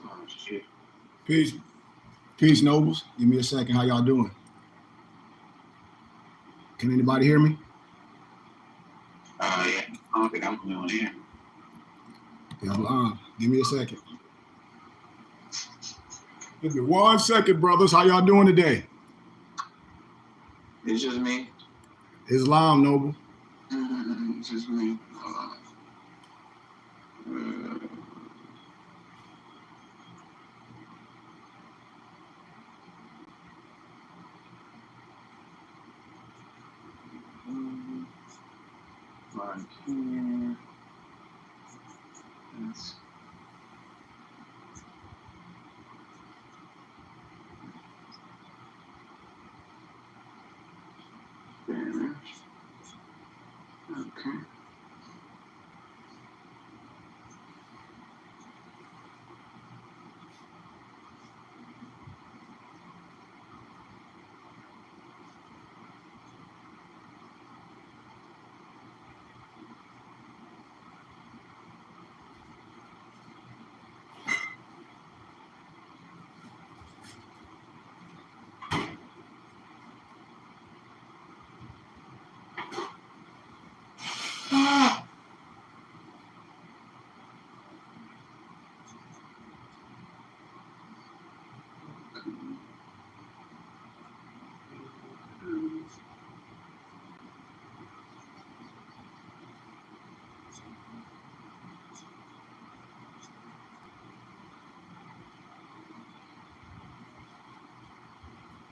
Oh, shit. Peace. Peace, nobles. Give me a second. How y'all doing? Can anybody hear me? Yeah. I don't think I'm going here. Give me a second. Give me 1 second, brothers. How y'all doing today? It's just me. Islam, noble. It's just me. Right here. Yes. There. Okay.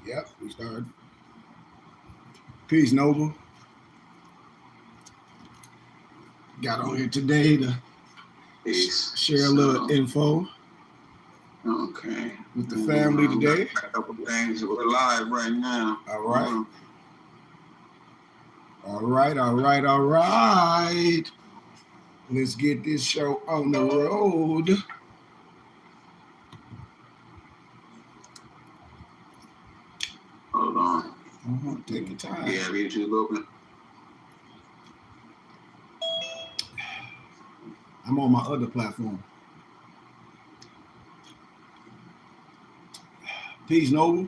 Yep, we started. Peace, noble. Got on here today to share a little info. Okay. With the family today. A couple things. We're live right now. All right. All right. Let's get this show on the road. Hold on. Take your time. Yeah, YouTube open. I'm on my other platform. Peace, noble.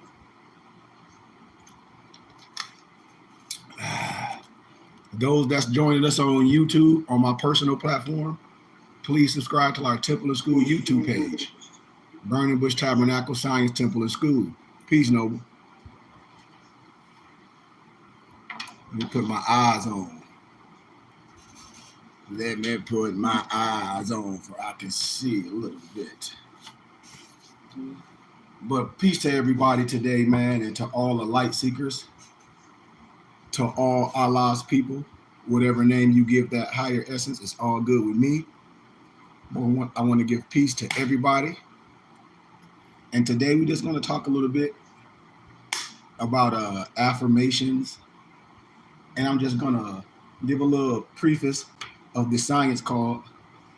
Those that's joining us on YouTube, on my personal platform, please subscribe to our Temple and School YouTube page. Burning Bush Tabernacle Science Temple and School. Peace, noble. Let me put my eyes on. Let me put my eyes on for I can see a little bit. But peace to everybody today, man, and to all the light seekers, to all Allah's people, whatever name you give that higher essence, it's all good with me. But I want to give peace to everybody. And today we're just going to talk a little bit about affirmations. And I'm just going to give a little preface of the science called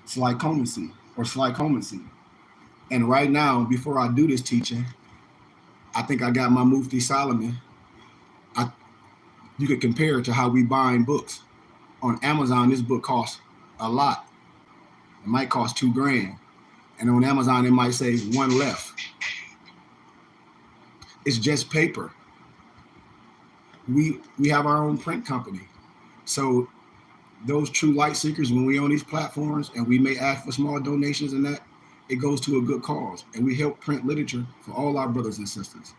psychomancy or psychomancy. And right now, before I do this teaching, I think I got my Mufti Solomon. You could compare it to how we buying books. On Amazon, this book costs a lot. It might cost $2,000. And on Amazon, it might say one left. It's just paper. We have our own print company. So those true light seekers, when we on these platforms and we may ask for small donations and that, it goes to a good cause. And we help print literature for all our brothers and sisters.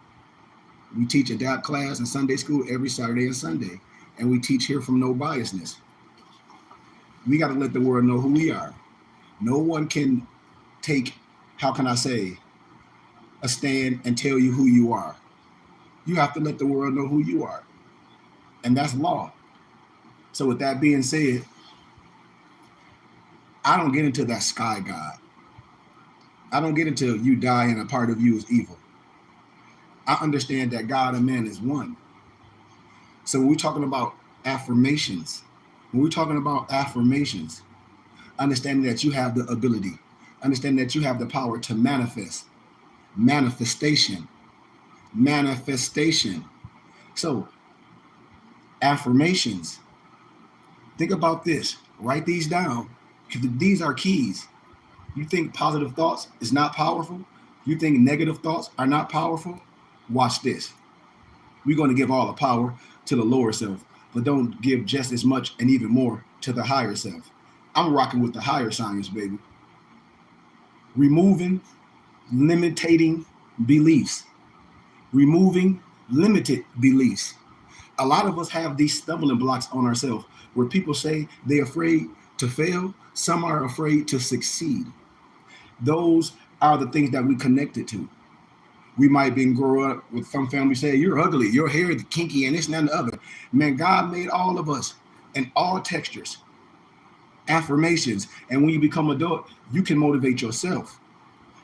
We teach adapt class in Sunday school every Saturday and Sunday. And we teach here from no biasness. We got to let the world know who we are. No one can take, how can I say, a stand and tell you who you are. You have to let the world know who you are. And that's law. So with that being said, I don't get into that sky god. I don't get into you die and a part of you is evil. I understand that God and man is one. So when we're talking about affirmations, understanding that you have the ability, understanding that you have the power to manifest, manifestation. So affirmations, think about this, write these down, because these are keys. You think positive thoughts is not powerful? You think negative thoughts are not powerful? Watch this. We're going to give all the power to the lower self, but don't give just as much and even more to the higher self. I'm rocking with the higher science, baby. Removing limiting beliefs. Removing limited beliefs. A lot of us have these stumbling blocks on ourselves where people say they're afraid to fail. Some are afraid to succeed. Those are the things that we connected to. We might be grow up with some family say, you're ugly, your hair is kinky, and this and that and the other. Man, God made all of us in all textures, affirmations. And when you become adult, you can motivate yourself.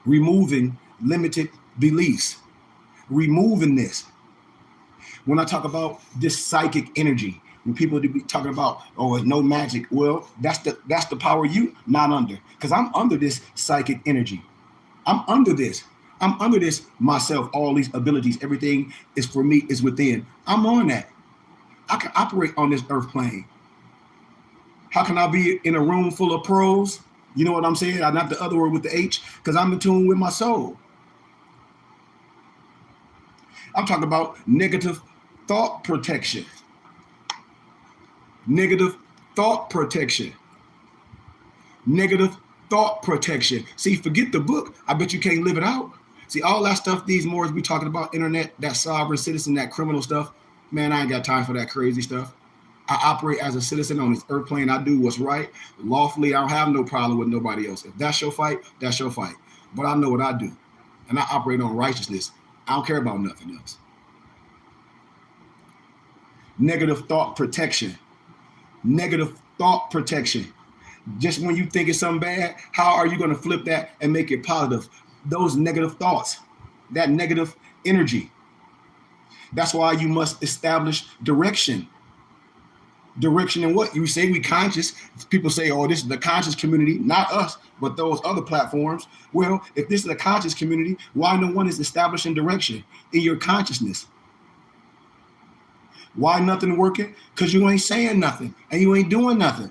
Removing limited beliefs. Removing this. When I talk about this psychic energy, when people be talking about, oh, it's no magic. Well, that's the power you not under. Because I'm under this psychic energy. I'm under this. I'm under this myself, all these abilities, everything is for me, is within. I'm on that. I can operate on this earth plane. How can I be in a room full of pros? You know what I'm saying? Not the other word with the H, because I'm in tune with my soul. I'm talking about negative thought protection. Negative thought protection. Negative thought protection. See, forget the book. I bet you can't live it out. See, all that stuff, these more we talking about, internet, that sovereign citizen, that criminal stuff. Man, I ain't got time for that crazy stuff. I operate as a citizen on this earth plane. I do what's right. Lawfully, I don't have no problem with nobody else. If that's your fight, that's your fight. But I know what I do. And I operate on righteousness. I don't care about nothing else. Negative thought protection. Negative thought protection. Just when you think it's something bad, how are you going to flip that and make it positive? Those negative thoughts, that negative energy. That's why you must establish direction. Direction in what? You say we conscious. People say, oh, this is the conscious community, not us, but those other platforms. Well, if this is a conscious community, why no one is establishing direction in your consciousness? Why nothing working? Because you ain't saying nothing and you ain't doing nothing.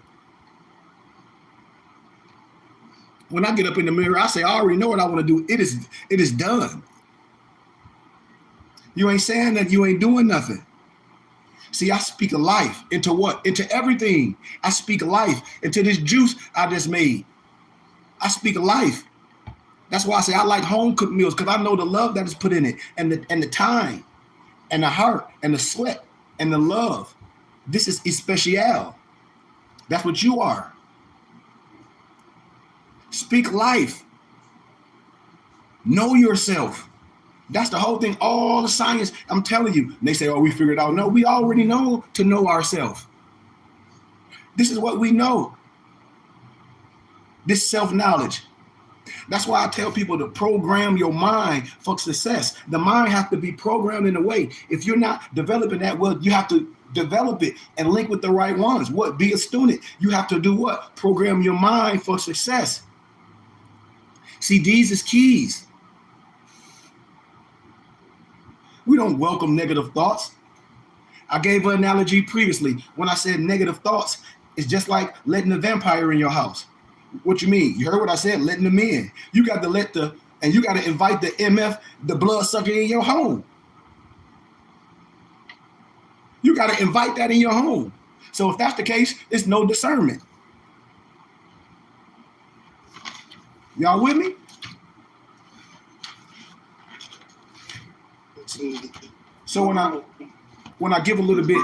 When I get up in the mirror, I say, I already know what I want to do. It is done. You ain't saying that, you ain't doing nothing. See, I speak life into what? Into everything. I speak life into this juice I just made. I speak life. That's why I say I like home cooked meals, because I know the love that is put in it, and the time, and the heart, and the sweat, and the love. This is especial. That's what you are. Speak life. Know yourself. That's the whole thing. All the science, I'm telling you. They say, oh, we figured it out. No, we already know to know ourselves. This is what we know. This self-knowledge. That's why I tell people to program your mind for success. The mind has to be programmed in a way. If you're not developing that, well, you have to develop it and link with the right ones. What? Be a student. You have to do what? Program your mind for success. See, these is keys. We don't welcome negative thoughts. I gave an analogy previously when I said negative thoughts is just like letting a vampire in your house. What you mean? You heard what I said, letting them in. You got to you got to invite the MF, the blood sucker, in your home. You got to invite that in your home. So if that's the case, it's no discernment. Y'all with me? So when I give a little bit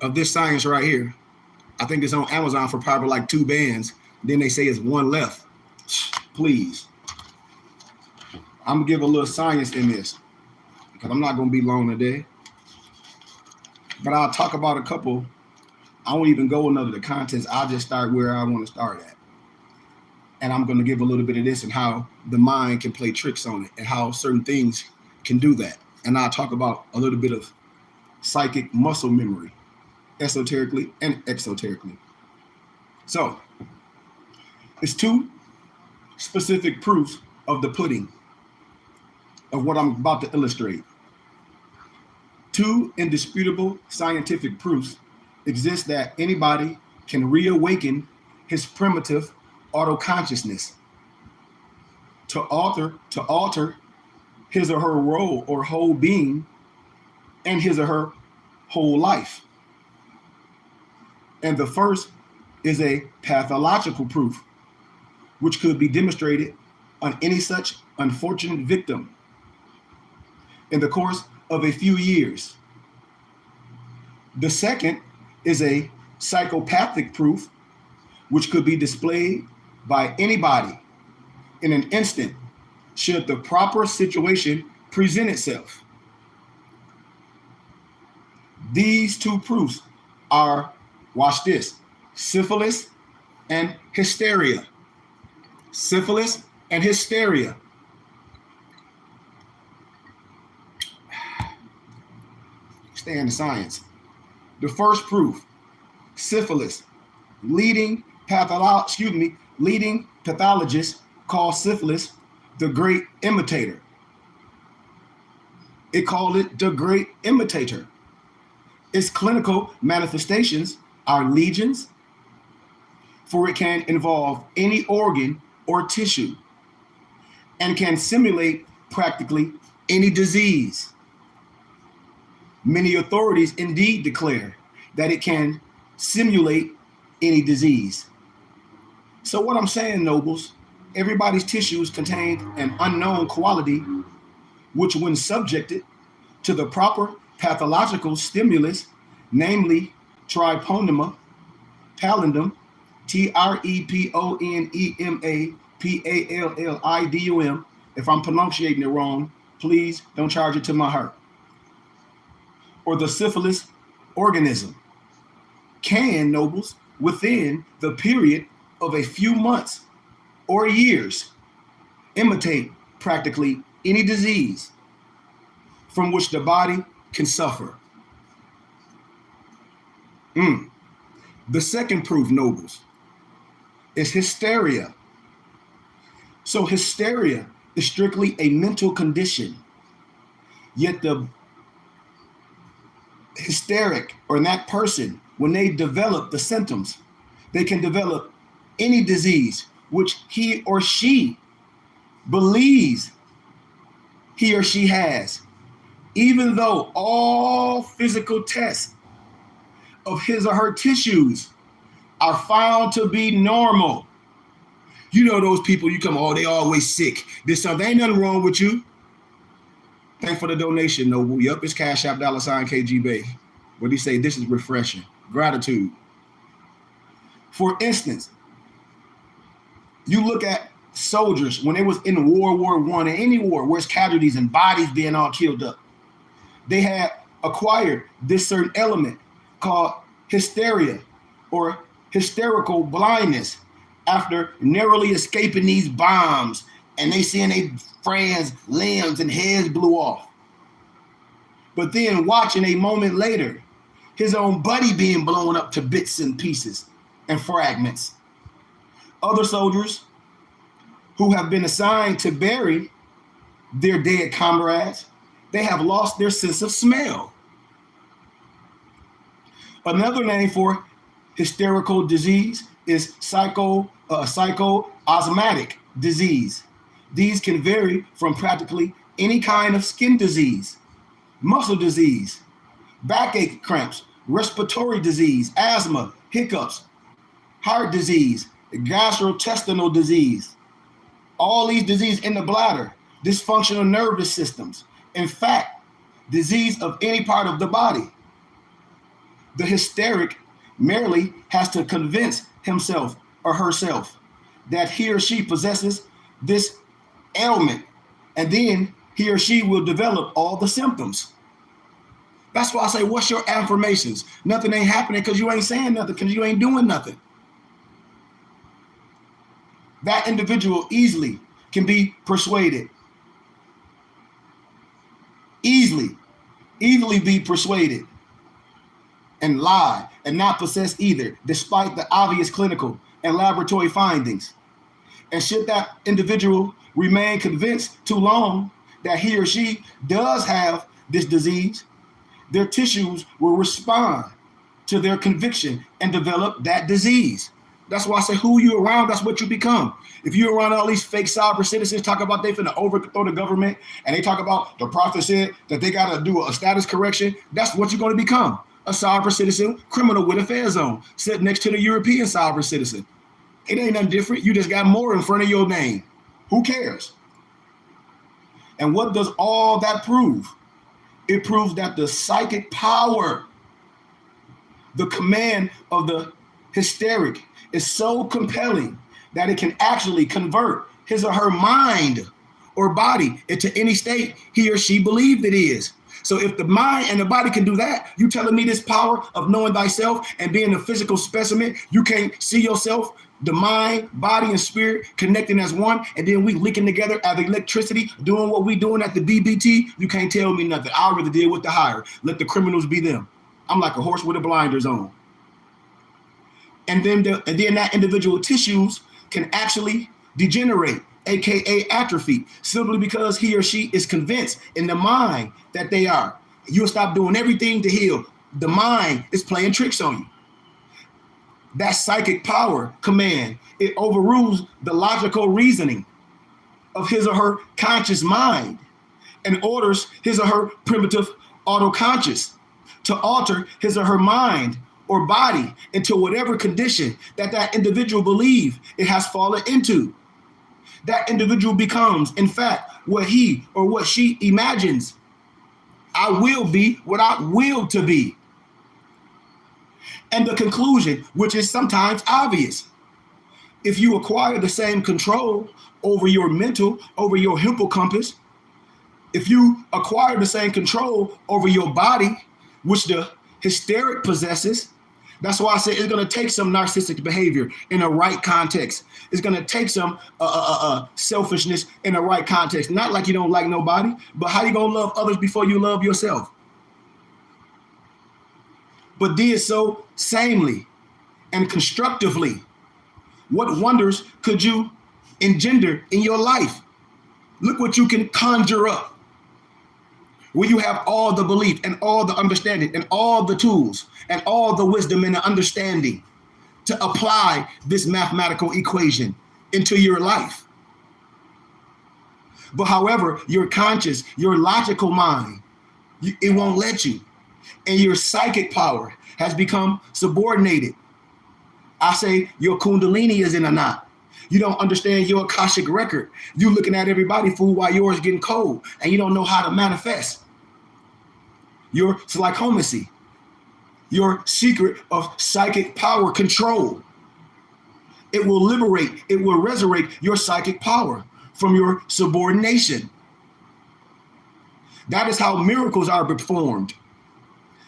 of this science right here, I think it's on Amazon for probably like 2 bands. Then they say it's 1 left. Please. I'm gonna give a little science in this because I'm not gonna be long today. But I'll talk about a couple. I won't even go into the contents. I'll just start where I want to start at. And I'm going to give a little bit of this and how the mind can play tricks on it and how certain things can do that. And I'll talk about a little bit of psychic muscle memory, esoterically and exoterically. So, it's 2 specific proofs of the pudding of what I'm about to illustrate. 2 indisputable scientific proofs exist that anybody can reawaken his primitive auto-consciousness to alter his or her role or whole being and his or her whole life. And the first is a pathological proof, which could be demonstrated on any such unfortunate victim in the course of a few years. The second is a psychopathic proof, which could be displayed by anybody in an instant should the proper situation present itself. These two proofs are, watch this, syphilis and hysteria. Syphilis and hysteria. Stay in the science. The first proof, syphilis. Leading pathologist called syphilis the great imitator. It called it the great imitator. Its clinical manifestations are legions, for it can involve any organ or tissue and can simulate practically any disease. Many authorities indeed declare that it can simulate any disease. So what I'm saying, nobles, everybody's tissues contain an unknown quality, which when subjected to the proper pathological stimulus, namely treponema pallidum, treponema pallidum. If I'm pronunciating it wrong, please don't charge it to my heart. Or the syphilis organism can, nobles, within the period of a few months or years, imitate practically any disease from which the body can suffer. The second proof, nobles, is hysteria. So hysteria is strictly a mental condition, yet the hysteric, or in that person, when they develop the symptoms, they can develop any disease which he or she believes he or she has, even though all physical tests of his or her tissues are found to be normal. You know those people, you come, oh, they always sick. There's something, ain't nothing wrong with you. Thanks for the donation, Noble. Yup, it's Cash App $KG Bay. What do you say? This is refreshing. Gratitude. For instance, you look at soldiers when they was in World War I, in any war, where's casualties and bodies being all killed up. They had acquired this certain element called hysteria or hysterical blindness after narrowly escaping these bombs and they seeing their friends' limbs and heads blew off. But then watching a moment later, his own buddy being blown up to bits and pieces and fragments. Other soldiers who have been assigned to bury their dead comrades, they have lost their sense of smell. Another name for hysterical disease is psychoosmotic disease. These can vary from practically any kind of skin disease, muscle disease, backache cramps, respiratory disease, asthma, hiccups, heart disease, gastrointestinal disease, all these diseases in the bladder, dysfunctional nervous systems. In fact, disease of any part of the body. The hysteric merely has to convince himself or herself that he or she possesses this ailment, and then he or she will develop all the symptoms. That's why I say, what's your affirmations? Nothing ain't happening because you ain't saying nothing, because you ain't doing nothing. That individual easily can be persuaded. Easily be persuaded and lie and not possess either, despite the obvious clinical and laboratory findings. And should that individual remain convinced too long that he or she does have this disease, their tissues will respond to their conviction and develop that disease. That's why I say who you around, that's what you become. If you're around all these fake sovereign citizens talk about they finna overthrow the government, and they talk about the prophet said that they gotta do a status correction, that's what you're gonna become. A sovereign citizen criminal with a fare zone, sitting next to the European sovereign citizen. It ain't nothing different. You just got more in front of your name. Who cares? And what does all that prove? It proves that the psychic power, the command of the hysteric is so compelling that it can actually convert his or her mind or body into any state he or she believed it is. So if the mind and the body can do that, you telling me this power of knowing thyself and being a physical specimen, you can't see yourself, the mind, body, and spirit connecting as one, and then we linking together as electricity, doing what we doing at the BBT, you can't tell me nothing. I'd rather deal with the higher. Let the criminals be them. I'm like a horse with the blinders on. And then that individual tissues can actually degenerate, aka atrophy, simply because he or she is convinced in the mind that they are. You'll stop doing everything to heal. The mind is playing tricks on you. That psychic power command, it overrules the logical reasoning of his or her conscious mind and orders his or her primitive autoconscious to alter his or her mind or body into whatever condition that individual believes it has fallen into. That individual becomes, in fact, what he or what she imagines. I will be what I will to be. And the conclusion, which is sometimes obvious, if you acquire the same control over your mental, over your hippocampus, if you acquire the same control over your body, which the hysteric possesses, that's why I say it's going to take some narcissistic behavior in a right context. It's going to take some selfishness in a right context. Not like you don't like nobody, but how you going to love others before you love yourself? But did so sanely and constructively. What wonders could you engender in your life? Look what you can conjure up. Where you have all the belief and all the understanding and all the tools and all the wisdom and the understanding to apply this mathematical equation into your life. But however, your conscious, your logical mind, it won't let you. And your psychic power has become subordinated. I say your kundalini is in a knot. You don't understand your Akashic record. You looking at everybody fool while yours getting cold, and you don't know how to manifest your psychomacy, your secret of psychic power control. It will liberate, it will resurrect your psychic power from your subordination. That is how miracles are performed.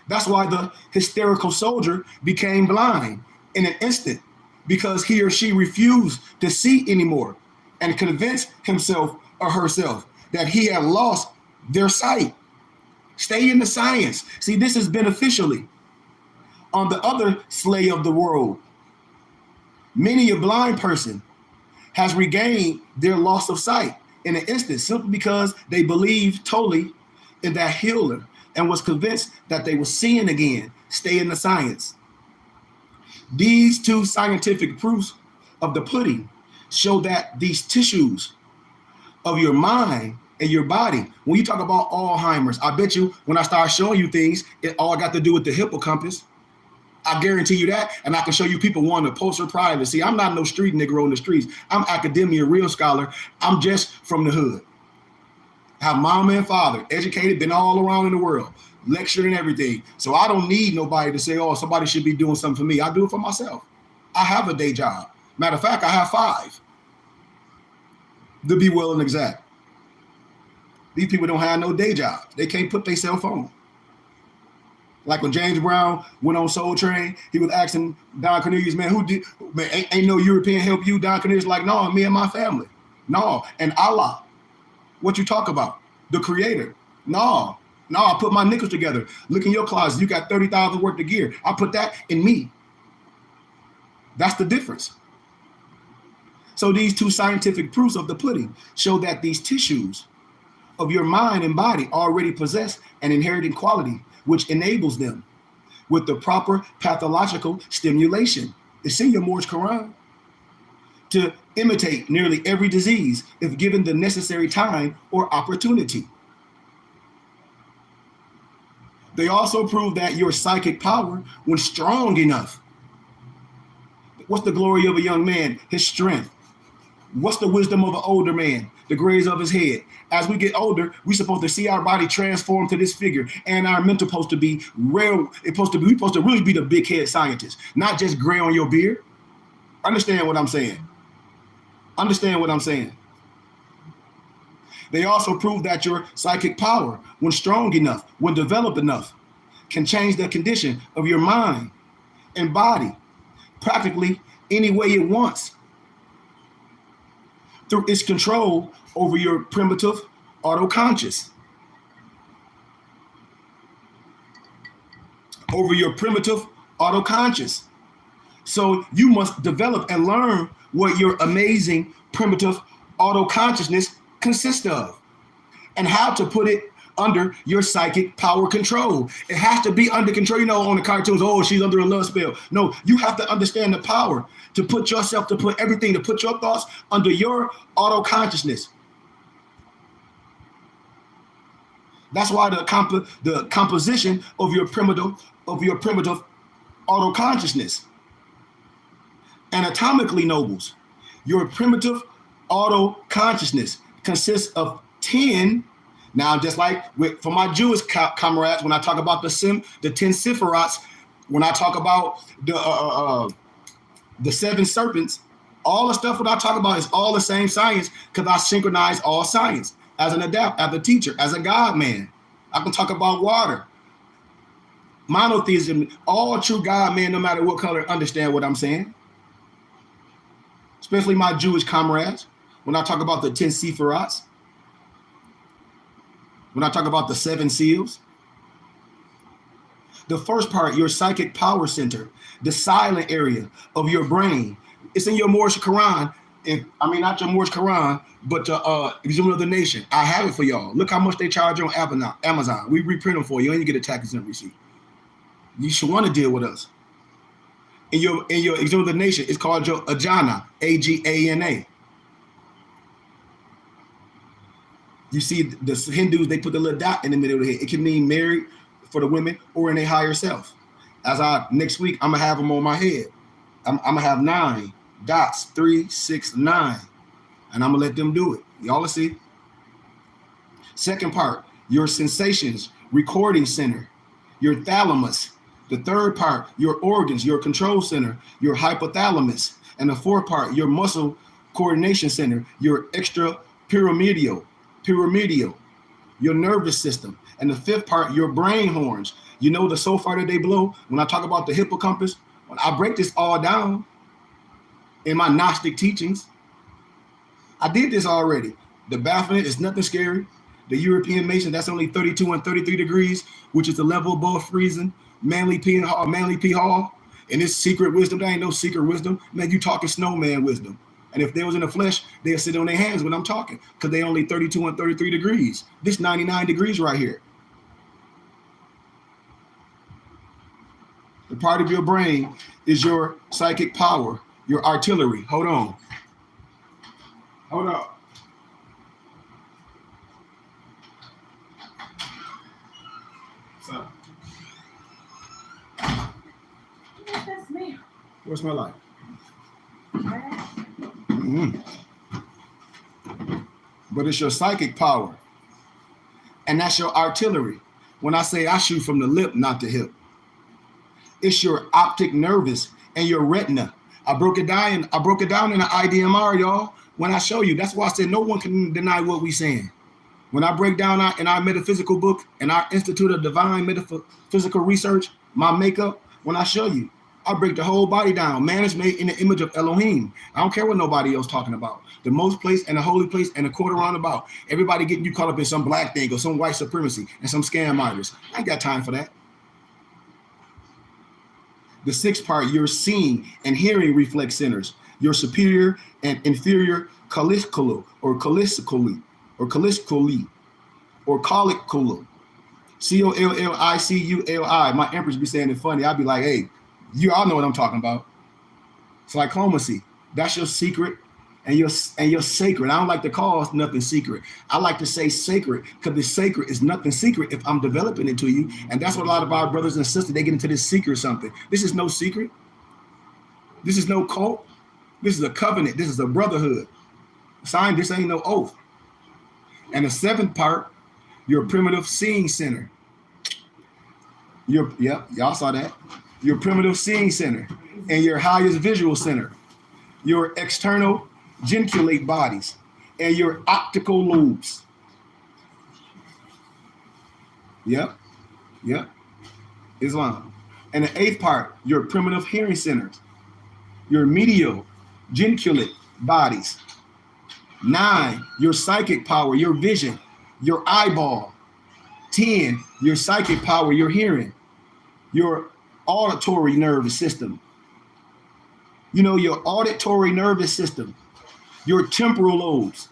That's why the hysterical soldier became blind in an instant, because he or she refused to see anymore and convinced himself or herself that he had lost their sight. Stay in the science. See, this is beneficially. On the other slave of the world, many a blind person has regained their loss of sight in an instant simply because they believed totally in that healer and was convinced that they were seeing again. Stay in the science. These two scientific proofs of the pudding show that these tissues of your mind and your body, when you talk about Alzheimer's, I bet you when I start showing you things, it all got to do with the hippocampus. I guarantee you that, and I can show you people wanting to poster privacy. I'm not no street nigger on the streets. I'm academia, real scholar. I'm just from the hood. Have mama and father, educated, been all around in the world, lectured and everything. So I don't need nobody to say, oh, somebody should be doing something for me. I do it for myself. I have a day job. Matter of fact, I have 5, to be well and exact. These people don't have no day job. They can't put their cell phone. Like when James Brown went on Soul Train, he was asking Don Cornelius, man, ain't no European help you? Don Cornelius like, no, me and my family. No, and Allah. What you talk about? The creator. No, I put my nickels together. Look in your closet. You got 30,000 worth of gear. I put that in me. That's the difference. So these two scientific proofs of the pudding show that these tissues of your mind and body already possess an inherited quality, which enables them with the proper pathological stimulation It's in your Moorish Quran. To imitate nearly every disease if given the necessary time or opportunity. They also prove that your psychic power, when strong enough, what's the glory of a young man? His strength. What's the wisdom of an older man? The grays of his head. As we get older, we're supposed to see our body transform to this figure, and our mental supposed to be real. We're supposed to really be the big head scientist, not just gray on your beard. Understand what I'm saying? Understand what I'm saying? They also prove that your psychic power, when strong enough, when developed enough, can change the condition of your mind and body practically any way it wants through its control over your primitive autoconscious. Over your primitive autoconscious. So you must develop and learn what your amazing primitive autoconsciousness consists of and how to put it under your psychic power control. It has to be under control. You know, on the cartoons, oh, she's under a love spell. No, you have to understand the power to put yourself, to put everything, to put your thoughts under your autoconsciousness. That's why the composition of your primitive autoconsciousness. Anatomically, nobles, your primitive auto-consciousness consists of 10. Now, just like for my Jewish comrades, when I talk about the 10 Sephirots, when I talk about the 7 serpents, all the stuff that I talk about is all the same science because I synchronize all science as an adept, as a teacher, as a God man. I can talk about water, monotheism, all true God man, no matter what color, understand what I'm saying. Especially my Jewish comrades, when I talk about the 10 Sephirots, when I talk about the 7 seals. The first part, your psychic power center, the silent area of your brain. It's in your Moorish Quran. Not your Moorish Quran, but Goodman of the Nation. I have it for y'all. Look how much they charge on Amazon. We reprint them for you, and you get a tax exempt receipt. You should want to deal with us. In your Goodman of the Nation, it's called your Ajana, Agana. You see the Hindus, they put the little dot in the middle of the head. It can mean married for the women or in a higher self. Next week, I'm gonna have them on my head. I'm gonna have 9 dots, 3, 6, 9, and I'm gonna let them do it. Y'all will see. Second part, your sensations, recording center, your thalamus. The third part, your organs, your control center, your hypothalamus. And the fourth part, your muscle coordination center, your extrapyramidal, your nervous system. And the fifth part, your brain horns. You know the shofar that they blow? When I talk about the hippocampus, when I break this all down in my Gnostic teachings, I did this already. The Baphomet is nothing scary. The European Mason, that's only 32 and 33 degrees, which is the level above freezing. Manly P Hall, and it's secret wisdom. There ain't no secret wisdom. Man, you talking snowman wisdom. And if they was in the flesh, they'll sit on their hands when I'm talking because they only 32 and 33 degrees. This 99 degrees right here. The part of your brain is your psychic power, your artillery. Hold on. So. That's me. What's my life? But it's your psychic power. And that's your artillery. When I say I shoot from the lip, not the hip. It's your optic nervous and your retina. I broke it down in the IDMR, y'all. When I show you, that's why I said no one can deny what we saying. When I break down in our metaphysical book and our Institute of Divine Metaphysical Research, my makeup, when I show you, I break the whole body down. Man is made in the image of Elohim. I don't care what nobody else talking about. The most place and the holy place and the quarter roundabout. Everybody getting you caught up in some black thing or some white supremacy and some scam artists. I ain't got time for that. The sixth part, your seeing and hearing reflex centers. Your superior and inferior colliculum or colliculi. COLLICULI. My empress be saying it funny. I'd be like, hey, you all know what I'm talking about. Psychlomacy. That's your secret and your sacred. I don't like to call nothing secret. I like to say sacred because the sacred is nothing secret if I'm developing it to you. And that's what a lot of our brothers and sisters, they get into this secret something. This is no secret. This is no cult. This is a covenant. This is a brotherhood. Sign, this ain't no oath. And the seventh part, your primitive seeing center. Y'all saw that. Your primitive seeing center and your highest visual center. Your external geniculate bodies and your optical lobes. Yep. Islam. And the eighth part, your primitive hearing centers. Your medial geniculate bodies. 9, your psychic power, your vision, your eyeball. 10, your psychic power, your hearing, your auditory nervous system. You know, your auditory nervous system, your temporal lobes.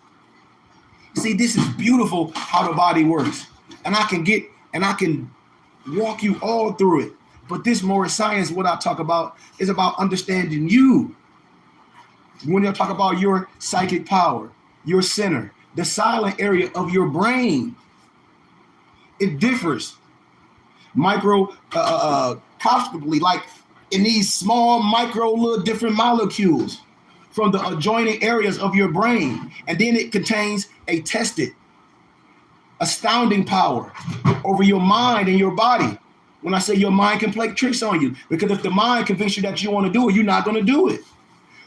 See, this is beautiful how the body works. And I can walk you all through it. But this more science, what I talk about is about understanding you. When you talk about your psychic power, your center, the silent area of your brain, it differs microscopically, like in these small micro little different molecules from the adjoining areas of your brain. And then it contains a tested, astounding power over your mind and your body. When I say your mind can play tricks on you, because if the mind convinces you that you want to do it, you're not going to do it.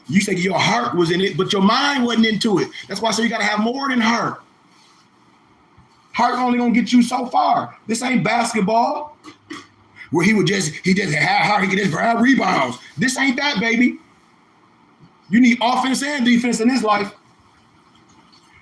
You say your heart was in it, but your mind wasn't into it. That's why I say you got to have more than heart. Heart only going to get you so far. This ain't basketball where he just had heart, he get his rebounds. This ain't that, baby. You need offense and defense in this life.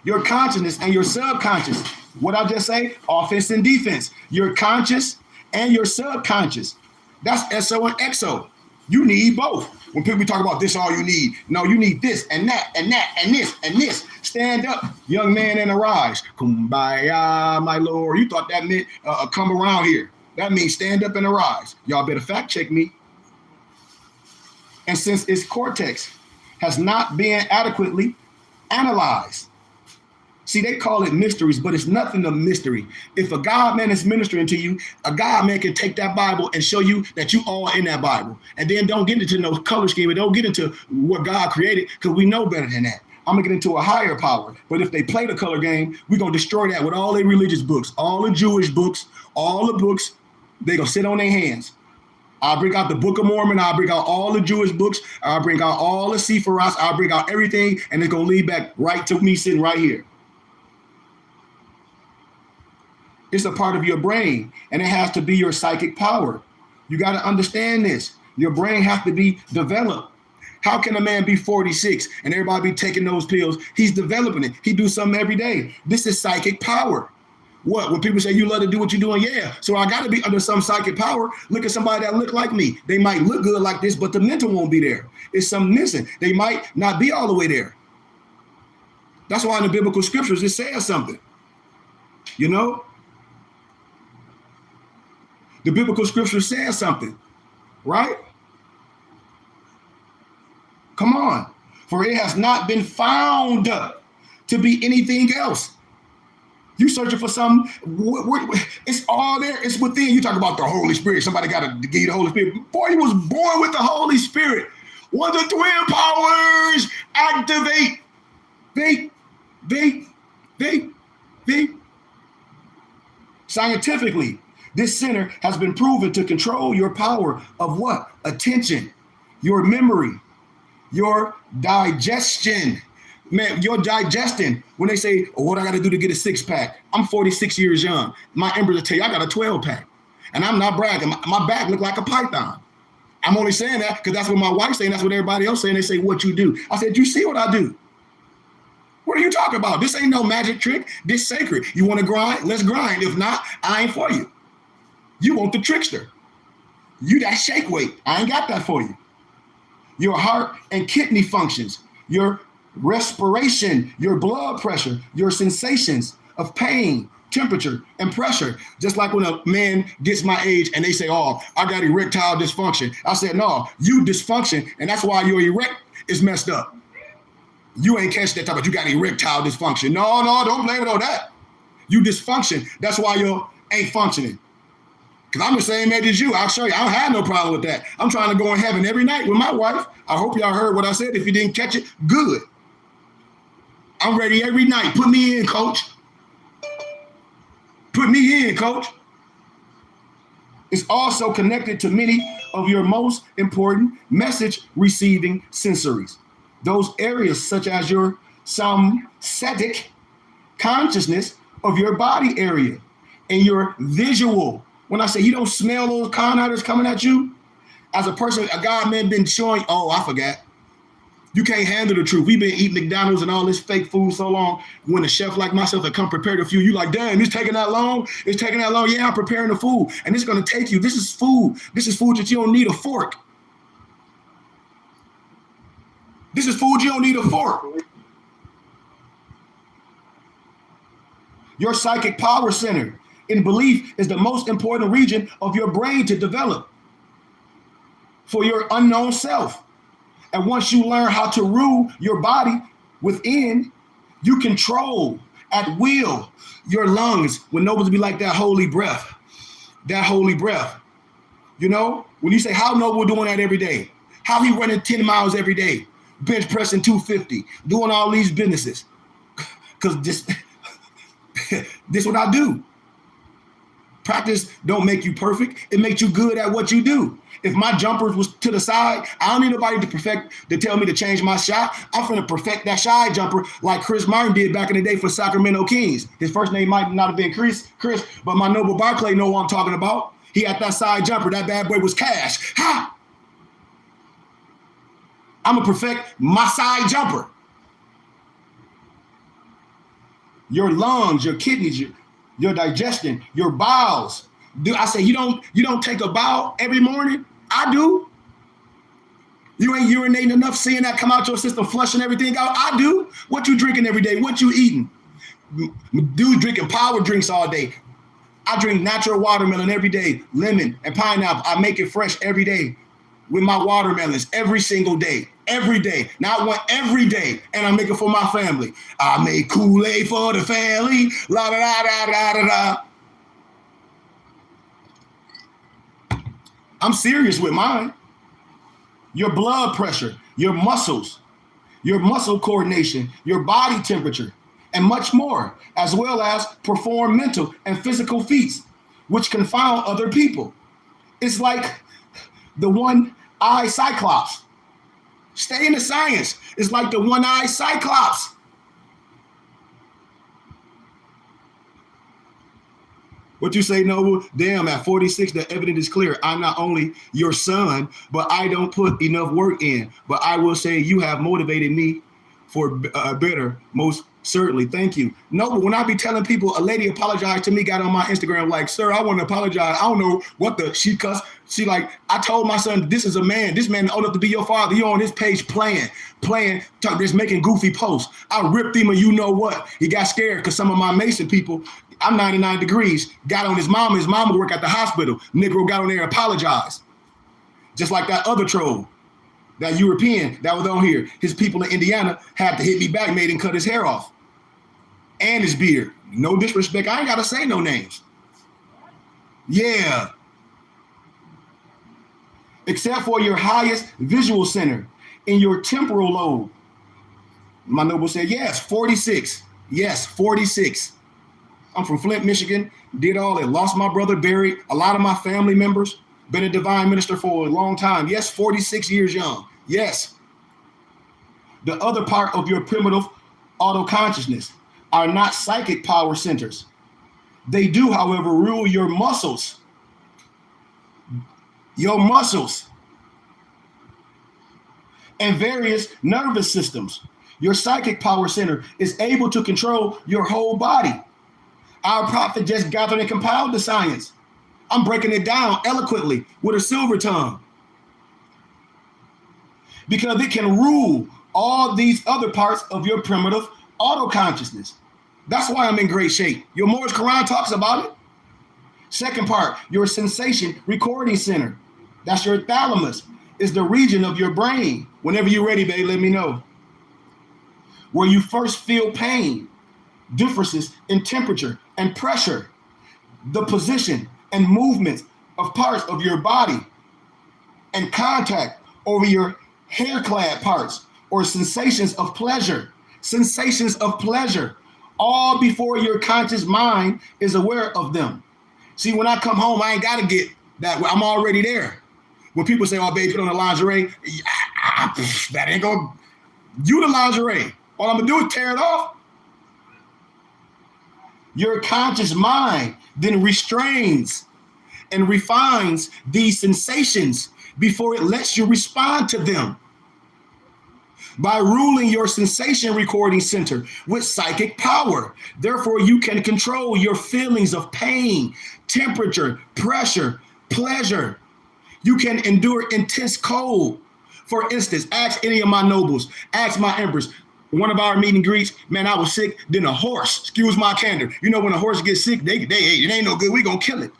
Your consciousness and your subconscious. What I just say? Offense and defense. Your conscious and your subconscious. That's SO and XO. You need both. When people talk about this, all you need. No, you need this and that and that and this and this. Stand up, young man, and arise. Kumbaya, my Lord. You thought that meant come around here. That means stand up and arise. Y'all better fact check me. And since its cortex has not been adequately analyzed, see, they call it mysteries, but it's nothing of mystery. If a God man is ministering to you, a God man can take that Bible and show you that you all in that Bible. And then don't get into no color scheme and don't get into what God created, because we know better than that. I'm going to get into a higher power. But if they play the color game, we're going to destroy that with all their religious books, all the Jewish books, all the books. They're going to sit on their hands. I'll bring out the Book of Mormon. I'll bring out all the Jewish books. I'll bring out all the Sephiroths. I'll bring out everything. And it's going to lead back right to me sitting right here. It's a part of your brain, and it has to be your psychic power. You got to understand this. Your brain has to be developed. How can a man be 46 and everybody be taking those pills? He's developing it. He do something every day. This is psychic power. What? When people say you love to do what you're doing, yeah. So I got to be under some psychic power. Look at somebody that look like me. They might look good like this, but the mental won't be there. It's something missing. They might not be all the way there. That's why in the biblical scriptures it says something. You know? The biblical scripture says something, right? Come on. For it has not been found to be anything else. You searching for something, it's all there, it's within. You talk about the Holy Spirit. Somebody got to give you the Holy Spirit. Boy, you was born with the Holy Spirit. One of the twin powers activate. They. Scientifically, this center has been proven to control your power of what? Attention, your memory, your digestion. Man, you're digesting. When they say, oh, what I got to do to get a 6-pack? I'm 46 years young. My embers will tell you I got a 12-pack. And I'm not bragging. My back look like a python. I'm only saying that because that's what my wife's saying. That's what everybody else saying. They say, what you do? I said, you see what I do? What are you talking about? This ain't no magic trick. This sacred. You want to grind? Let's grind. If not, I ain't for you. You want the trickster. You that shake weight. I ain't got that for you. Your heart and kidney functions, your respiration, your blood pressure, your sensations of pain, temperature, and pressure. Just like when a man gets my age and they say, oh, I got erectile dysfunction. I said, no, you dysfunction, and that's why your erect is messed up. You ain't catch that type of, you got erectile dysfunction. No, don't blame it on that. You dysfunction. That's why you ain't functioning. Because I'm the same age as you. I'll show you. I don't have no problem with that. I'm trying to go in heaven every night with my wife. I hope y'all heard what I said. If you didn't catch it, good. I'm ready every night. Put me in, coach. Put me in, coach. It's also connected to many of your most important message receiving sensories. Those areas such as your somatic consciousness of your body area and your visual. When I say you don't smell those con artists coming at you, as a person, a guy man been showing, oh, I forgot. You can't handle the truth. We've been eating McDonald's and all this fake food so long. When a chef like myself that come prepared a few, you like, damn, it's taking that long? It's taking that long? Yeah, I'm preparing the food. And it's going to take you. This is food. This is food that you don't need a fork. This is food you don't need a fork. Your psychic power center in belief is the most important region of your brain to develop for your unknown self. And once you learn how to rule your body within, you control at will your lungs when Nobles be like that holy breath. That holy breath. You know, when you say how Noble doing that every day, how he running 10 miles every day, bench pressing 250, doing all these businesses. Because this what I do. Practice don't make you perfect. It makes you good at what you do. If my jumpers was to the side, I don't need nobody to tell me to change my shot. I'm finna perfect that side jumper like Chris Martin did back in the day for Sacramento Kings. His first name might not have been Chris, but my Noble Barclay know what I'm talking about. He had that side jumper. That bad boy was cash. Ha! I'm gonna perfect my side jumper. Your lungs, your kidneys, your digestion, your bowels. I say you don't take a bowel every morning? I do. You ain't urinating enough, seeing that come out your system, flushing everything out? I do. What you drinking every day? What you eating? Dude drinking power drinks all day. I drink natural watermelon every day, lemon and pineapple. I make it fresh every day with my watermelons every single day. Every day. Not one, every day. And I make it for my family. I make Kool-Aid for the family. La da da da da da da. I'm serious with mine. Your blood pressure, your muscles, your muscle coordination, your body temperature, and much more, as well as perform mental and physical feats, which confound other people. It's like the one-eye cyclops. Stay in the science. It's like the one-eye cyclops. What you say, Noble? Damn, at 46, the evidence is clear. I'm not only your son, but I don't put enough work in. But I will say you have motivated me for better, most certainly. Thank you. Noble, when I be telling people, a lady apologized to me, got on my Instagram like, sir, I want to apologize. I don't know what she cussed. She like, I told my son, this is a man. This man old enough to be your father. You're on his page playing, just making goofy posts. I ripped him and you know what? He got scared because some of my Mason people, I'm 99 degrees, got on his mama. His mama work at the hospital. Negro got on there and apologized. Just like that other troll, that European that was on here. His people in Indiana had to hit me back, made him cut his hair off. And his beard. No disrespect. I ain't got to say no names. Yeah. Except for your highest visual center in your temporal lobe. My Noble said, yes, 46. Yes, 46. I'm from Flint, Michigan. Did all that. Lost my brother, buried a lot of my family members. Been a divine minister for a long time. Yes, 46 years young. Yes. The other part of your primitive auto-consciousness are not psychic power centers. They do, however, rule your muscles. Your muscles. And various nervous systems. Your psychic power center is able to control your whole body. Our prophet just gathered and compiled the science. I'm breaking it down eloquently with a silver tongue. Because it can rule all these other parts of your primitive auto-consciousness. That's why I'm in great shape. Your Morris Quran talks about it. Second part, your sensation recording center. That's your thalamus. Is the region of your brain. Whenever you're ready, babe, let me know. Where you first feel pain, differences in temperature and pressure, the position and movement of parts of your body, and contact over your hair-clad parts, or sensations of pleasure. Sensations of pleasure, all before your conscious mind is aware of them. See, when I come home, I ain't got to get that way. I'm already there. When people say, oh, babe, put on the lingerie, that ain't going to, you the lingerie. All I'm going to do is tear it off. Your conscious mind then restrains and refines these sensations before it lets you respond to them by ruling your sensation recording center with psychic power. Therefore, you can control your feelings of pain, temperature, pressure, pleasure. You can endure intense cold. For instance, ask any of my nobles, ask my emperors. One of our meet and greets, man, I was sick. Then a horse, excuse my candor. You know, when a horse gets sick, it ain't no good. We gonna kill it.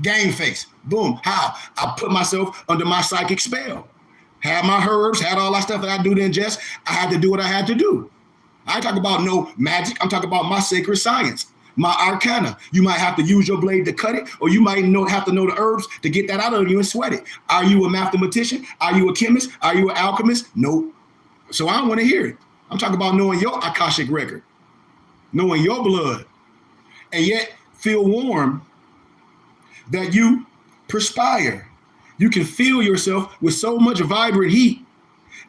Game face. Boom. How? I put myself under my psychic spell. Had my herbs, had all that stuff that I do to ingest. I had to do what I had to do. I ain't talking about no magic. I'm talking about my sacred science, my arcana. You might have to use your blade to cut it, or you might have to know the herbs to get that out of you and sweat it. Are you a mathematician? Are you a chemist? Are you an alchemist? Nope. So I don't want to hear it. I'm talking about knowing your Akashic record, knowing your blood, and yet feel warm that you perspire. You can feel yourself with so much vibrant heat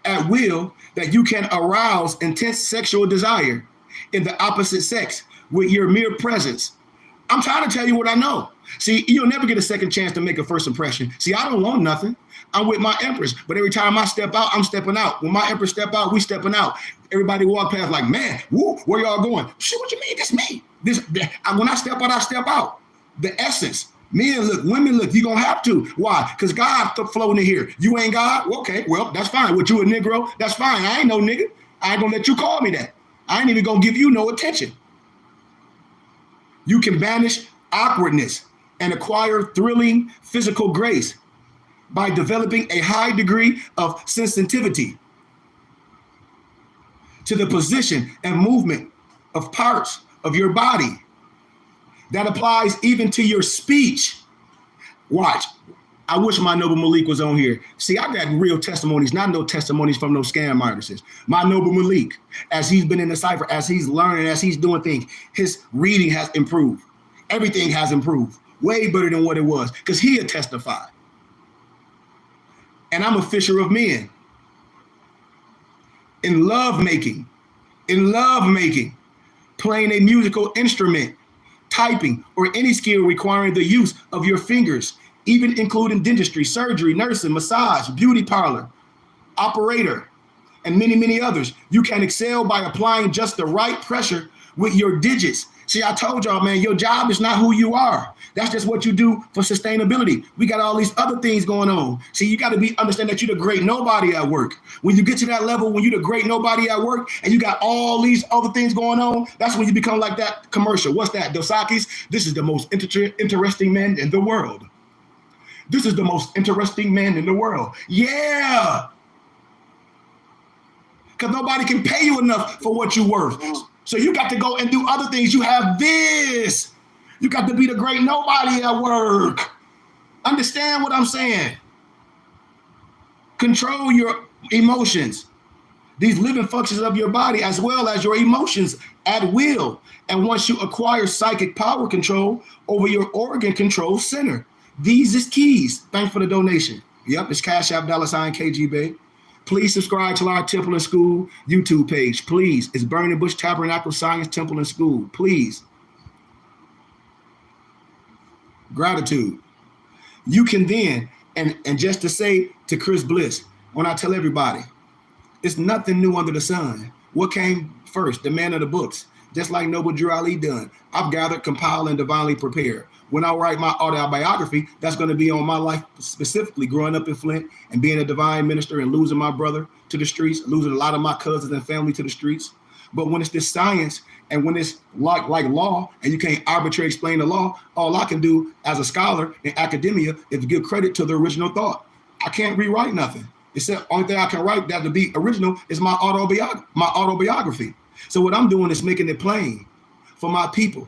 at will that you can arouse intense sexual desire in the opposite sex with your mere presence. I'm trying to tell you what I know. See, you'll never get a second chance to make a first impression. See, I don't want nothing. I'm with my empress, but every time I step out, I'm stepping out. When my empress step out, we stepping out. Everybody walk past like, man, woo, where y'all going? Shit, what you mean? It's me. When I step out, I step out. The essence. Men look, women look, you gonna have to. Why? Because God floating in here. You ain't God? Okay, well, that's fine. What, you a Negro? That's fine. I ain't no nigga. I ain't gonna let you call me that. I ain't even gonna give you no attention. You can banish awkwardness and acquire thrilling physical grace by developing a high degree of sensitivity to the position and movement of parts of your body. That applies even to your speech. Watch. I wish my noble Malik was on here. See, I got real testimonies, not no testimonies from no scam artists. My noble Malik, as he's been in the cipher, as he's learning, as he's doing things, his reading has improved. Everything has improved. Way better than what it was, because he had testified. And I'm a fisher of men. In love making, playing a musical instrument, typing, or any skill requiring the use of your fingers, even including dentistry, surgery, nursing, massage, beauty parlor, operator, and many, many others. You can excel by applying just the right pressure with your digits. See, I told y'all, man, your job is not who you are. That's just what you do for sustainability. We got all these other things going on. See, you got to understand that you're the great nobody at work. When you get to that level, when you're the great nobody at work and you got all these other things going on, that's when you become like that commercial. What's that? Dosaki's? This is the most interesting man in the world. This is the most interesting man in the world. Yeah. Because nobody can pay you enough for what you're worth. So you got to go and do other things. You have this. You got to be the great nobody at work. Understand what I'm saying? Control your emotions, these living functions of your body, as well as your emotions at will. And once you acquire psychic power control over your organ control center, these is keys. Thanks for the donation. Yep, it's Cash App $KG, babe. Please subscribe to our Temple and School YouTube page. Please. It's Burning Bush Tabernacle Science Temple and School. Please. Gratitude. You can then, and just to say to Chris Bliss, when I tell everybody, it's nothing new under the sun. What came first? The man of the books. Just like Noble Drew Ali done. I've gathered, compiled, and divinely prepared. When I write my autobiography, that's going to be on my life, specifically growing up in Flint and being a divine minister and losing my brother to the streets, losing a lot of my cousins and family to the streets, But when it's this science and when it's like law and you can't arbitrarily explain the law, all I can do as a scholar in academia is give credit to the original thought. I can't rewrite nothing. Except only thing I can write that to be original is my autobiography. So what I'm doing is making it plain for my people.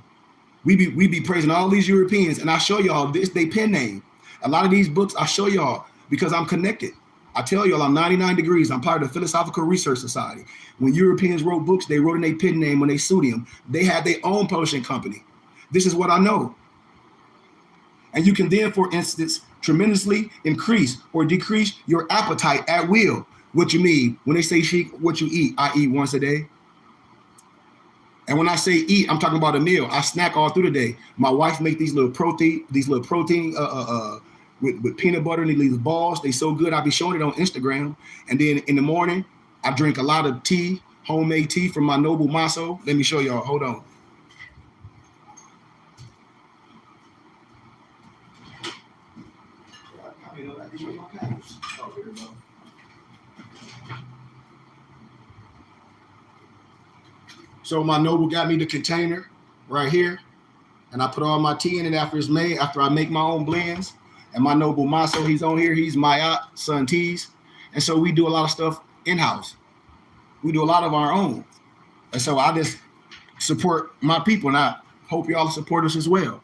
We be praising all these Europeans, and I show y'all this they pen name. A lot of these books I show y'all because I'm connected. I tell y'all I'm 99 degrees. I'm part of the Philosophical Research Society. When Europeans wrote books, they wrote in their pen name when they sued them. They had their own publishing company. This is what I know. And you can then, for instance, tremendously increase or decrease your appetite at will. What you mean? When they say sheik, what you eat? I eat once a day. And when I say eat, I'm talking about a meal. I snack all through the day. My wife make these little protein with peanut butter and these balls. They so good. I'll be showing it on Instagram. And then in the morning, I drink a lot of tea, homemade tea from my Noble Maso. Let me show y'all. Hold on. So my Noble got me the container right here, and I put all my tea in it after it's made, after I make my own blends. And my Noble Maso, he's on here. He's my son Tees. And so we do a lot of stuff in-house. We do a lot of our own. And so I just support my people, and I hope y'all support us as well.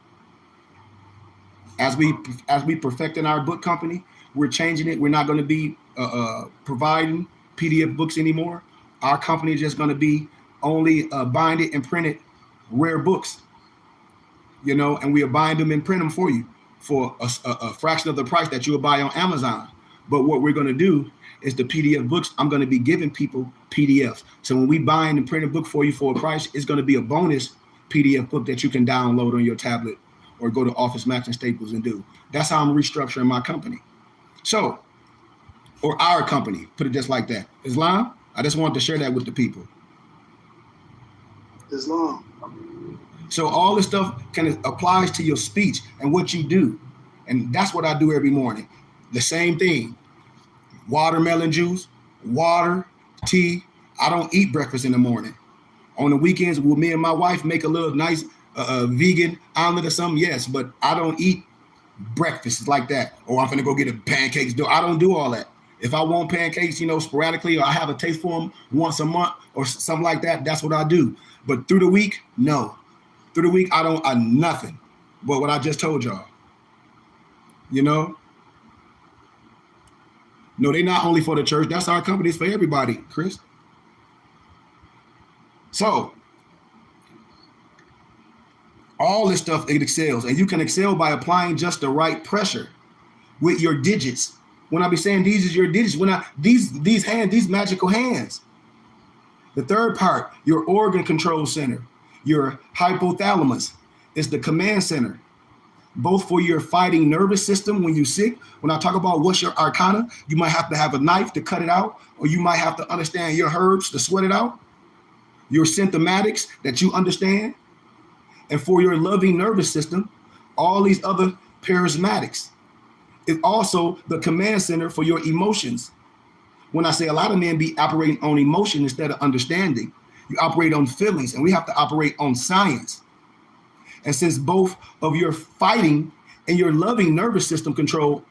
As we perfecting our book company, we're changing it. We're not going to be providing PDF books anymore. Our company is just going to be only binded and printed rare books, and we'll bind them and print them for you for a fraction of the price that you'll buy on Amazon. But what we're going to do is the PDF books, I'm going to be giving people PDFs. So when we bind and print a book for you for a price, it's going to be a bonus PDF book that you can download on your tablet or go to Office Max and Staples and do. That's how I'm restructuring my company. So, or our company, put it just like that. Islam, I just wanted to share that with the people. Islam. So all this stuff applies to your speech and what you do. And that's what I do every morning. The same thing. Watermelon juice, water, tea. I don't eat breakfast in the morning. On the weekends, will me and my wife make a little nice vegan omelet or something? Yes, but I don't eat breakfast like that. Or I'm gonna go get a pancakes. I don't do all that. If I want pancakes, sporadically, or I have a taste for them once a month or something like that, that's what I do. But through the week, no. Through the week, I nothing but what I just told y'all. No, they're not only for the church. That's our company. It's for everybody, Chris. So, all this stuff, it excels. And you can excel by applying just the right pressure with your digits. When I be saying these is your digits, these hands, these magical hands. The third part, your organ control center, your hypothalamus, is the command center, both for your fighting nervous system when you're sick. When I talk about what's your arcana, you might have to have a knife to cut it out, or you might have to understand your herbs to sweat it out, your symptomatics that you understand, and for your loving nervous system, all these other charismatics. It's also the command center for your emotions. When I say a lot of men be operating on emotion instead of understanding, you operate on feelings, and we have to operate on science. And since both of your fighting and your loving nervous system control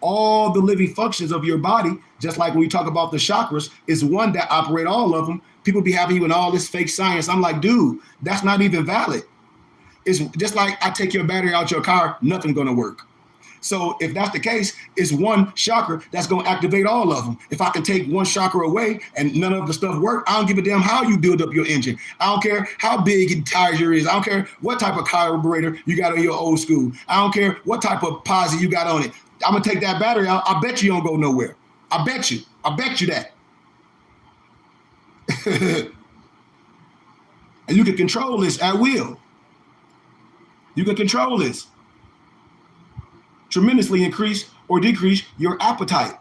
all the living functions of your body, just like when we talk about the chakras, is one that operate all of them. People be having you in all this fake science. I'm like, dude, that's not even valid. It's just like I take your battery out your car, nothing's gonna work. So if that's the case, it's one chakra that's going to activate all of them. If I can take one chakra away and none of the stuff work, I don't give a damn how you build up your engine. I don't care how big the tire is. I don't care what type of carburetor you got on your old school. I don't care what type of posi you got on it. I'm going to take that battery out. I bet you don't go nowhere. I bet you that. And you can control this at will. You can control this. Tremendously increase or decrease your appetite.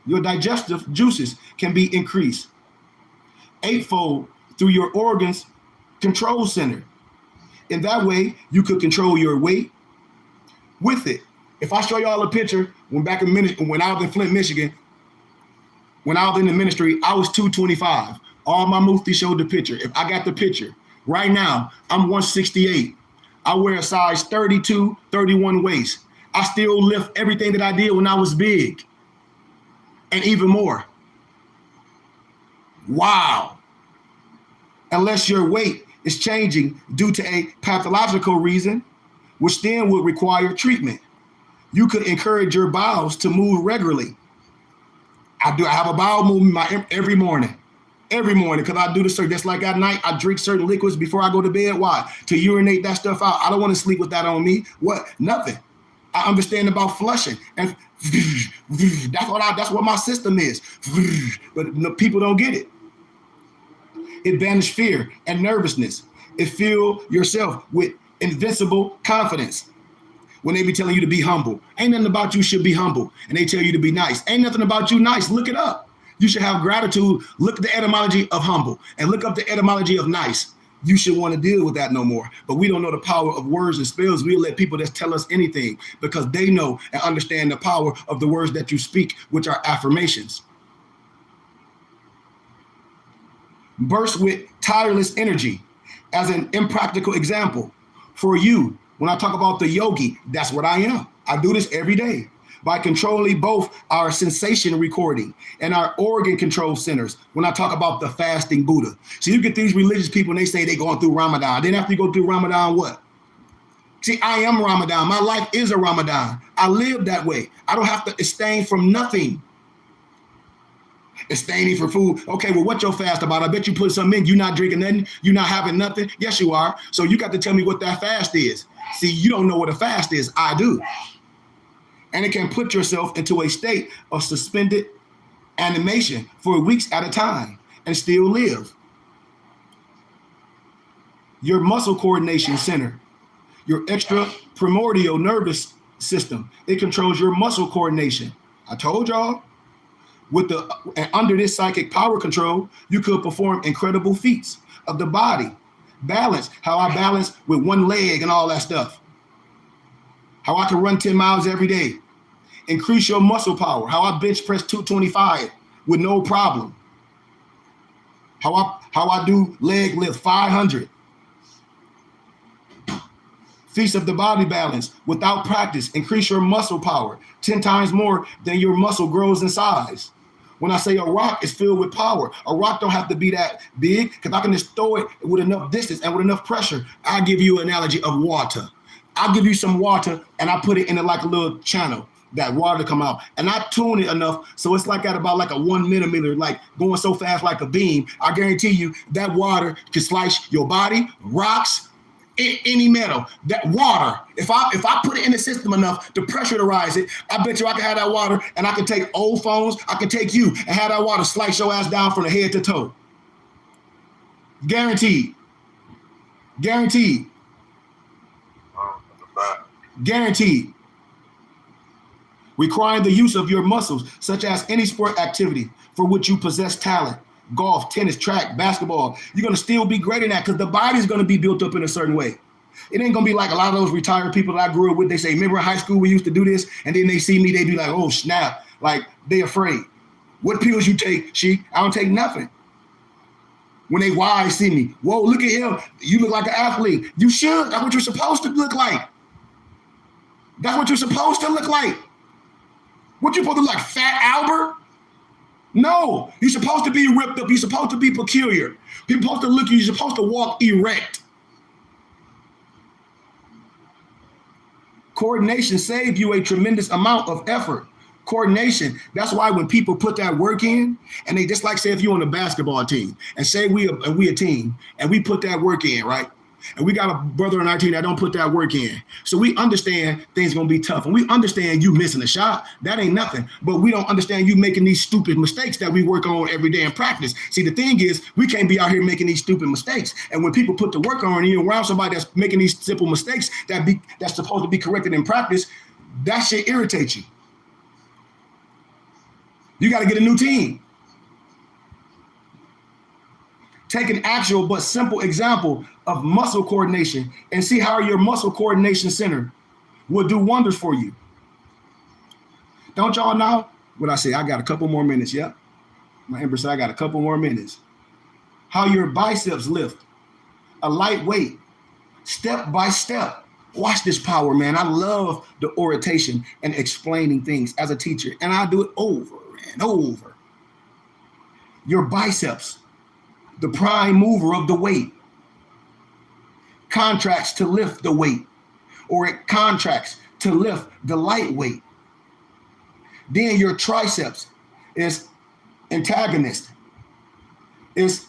Your digestive juices can be increased eightfold through your organs control center. In that way, you could control your weight with it. If I show y'all a picture, when I was in Flint, Michigan, when I was in the ministry, I was 225. All my mufti showed the picture. If I got the picture, right now, I'm 168. I wear a size 32, 31 waist. I still lift everything that I did when I was big. And even more. Wow. Unless your weight is changing due to a pathological reason, which then would require treatment. You could encourage your bowels to move regularly. I have a bowel movement every morning. Every morning, because I do the certain, just like at night, I drink certain liquids before I go to bed. Why? To urinate that stuff out. I don't want to sleep with that on me. What? Nothing. I understand about flushing. And that's what my system is. But people don't get it. It banishes fear and nervousness. It fills yourself with invincible confidence. When they be telling you to be humble, ain't nothing about you should be humble. And they tell you to be nice. Ain't nothing about you nice. Look it up. You should have gratitude. Look at the etymology of humble and look up the etymology of nice. You should want to deal with that no more. But we don't know the power of words and spells. We'll let people just tell us anything because they know and understand the power of the words that you speak, which are affirmations. Burst with tireless energy. As an impractical example, for you, when I talk about the yogi, that's what I am. I do this every day. By controlling both our sensation recording and our organ control centers when I talk about the fasting Buddha. So you get these religious people and they say they're going through Ramadan. Then after you go through Ramadan, what? See, I am Ramadan. My life is a Ramadan. I live that way. I don't have to abstain from nothing. Abstaining for food. Okay, well, what your fast about? I bet you put something in. You're not drinking nothing. You're not having nothing. Yes, you are. So you got to tell me what that fast is. See, you don't know what a fast is. I do. And it can put yourself into a state of suspended animation for weeks at a time and still live. Your muscle coordination center, your extrapyramidal nervous system, it controls your muscle coordination. I told y'all, and under this psychic power control, you could perform incredible feats of the body. Balance, how I balance with one leg and all that stuff. How I can run 10 miles every day. Increase your muscle power. How I bench press 225 with no problem. How I do leg lift 500. Feats of the body balance without practice. Increase your muscle power 10 times more than your muscle grows in size. When I say a rock is filled with power, a rock don't have to be that big because I can just throw it with enough distance and with enough pressure. I'll give you an analogy of water. I'll give you some water and I put it in it like a little channel, that water come out. And I tune it enough so it's like at about like a 1 millimeter, like going so fast like a beam. I guarantee you that water can slice your body, rocks, any metal. That water, if I put it in the system enough to pressurize it, I bet you I can have that water and I can take old phones, I can take you and have that water slice your ass down from the head to toe. Guaranteed. Guaranteed. Guaranteed. Requiring the use of your muscles, such as any sport activity for which you possess talent, golf, tennis, track, basketball. You're going to still be great in that because the body's going to be built up in a certain way. It ain't going to be like a lot of those retired people that I grew up with. They say, remember in high school we used to do this? And then they see me, they be like, oh, snap. Like, they afraid. What pills you take, She? I don't take nothing. When they wise see me, whoa, look at him. You look like an athlete. You should. That's what you're supposed to look like. That's what you're supposed to look like. What you supposed to look like, Fat Albert? No, you're supposed to be ripped up. You're supposed to be peculiar. People supposed to look at you. You're supposed to walk erect. Coordination saves you a tremendous amount of effort. Coordination. That's why when people put that work in, and they just like say if you're on a basketball team, and say we a team, and we put that work in, right? And we got a brother on our team that don't put that work in. So we understand things gonna be tough. And we understand you missing a shot. That ain't nothing. But we don't understand you making these stupid mistakes that we work on every day in practice. See, the thing is, we can't be out here making these stupid mistakes. And when people put the work on and you're around somebody that's making these simple mistakes that's supposed to be corrected in practice, that shit irritates you. You got to get a new team. Take an actual but simple example of muscle coordination and see how your muscle coordination center will do wonders for you. Don't y'all know what I say? I got a couple more minutes. Yep. My Ember said I got a couple more minutes. how your biceps lift a light weight, step by step. Watch this power, man. I love the orientation and explaining things as a teacher, and I do it over and over. Your biceps, the prime mover of the weight, contracts to lift the weight, or it contracts to lift the light weight. Then your triceps is antagonist, is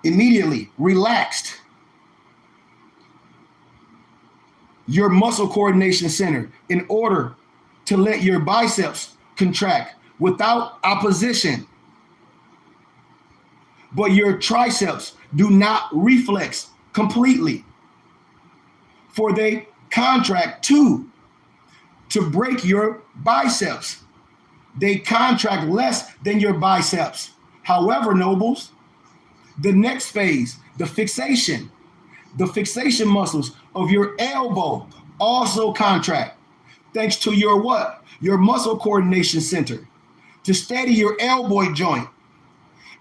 immediately relaxed. Your muscle coordination center in order to let your biceps contract without opposition. But your triceps do not reflex completely, for they contract to break your biceps. They contract less than your biceps. However, nobles, the next phase, the fixation muscles of your elbow also contract, thanks to your what? Your muscle coordination center, to steady your elbow joint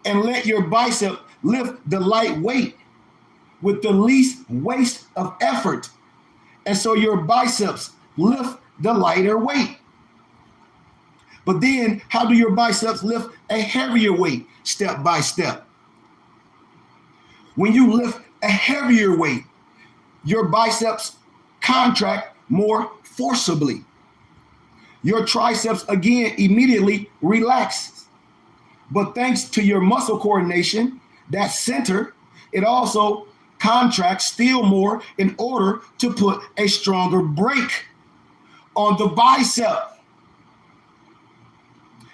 and let your bicep lift the light weight with the least waste of effort. And so your biceps lift the lighter weight. But then how do your biceps lift a heavier weight? Step by step. When you lift a heavier weight, your biceps contract more forcibly. Your triceps again immediately relax. But thanks to your muscle coordination, that center, it also contracts still more in order to put a stronger brake on the bicep.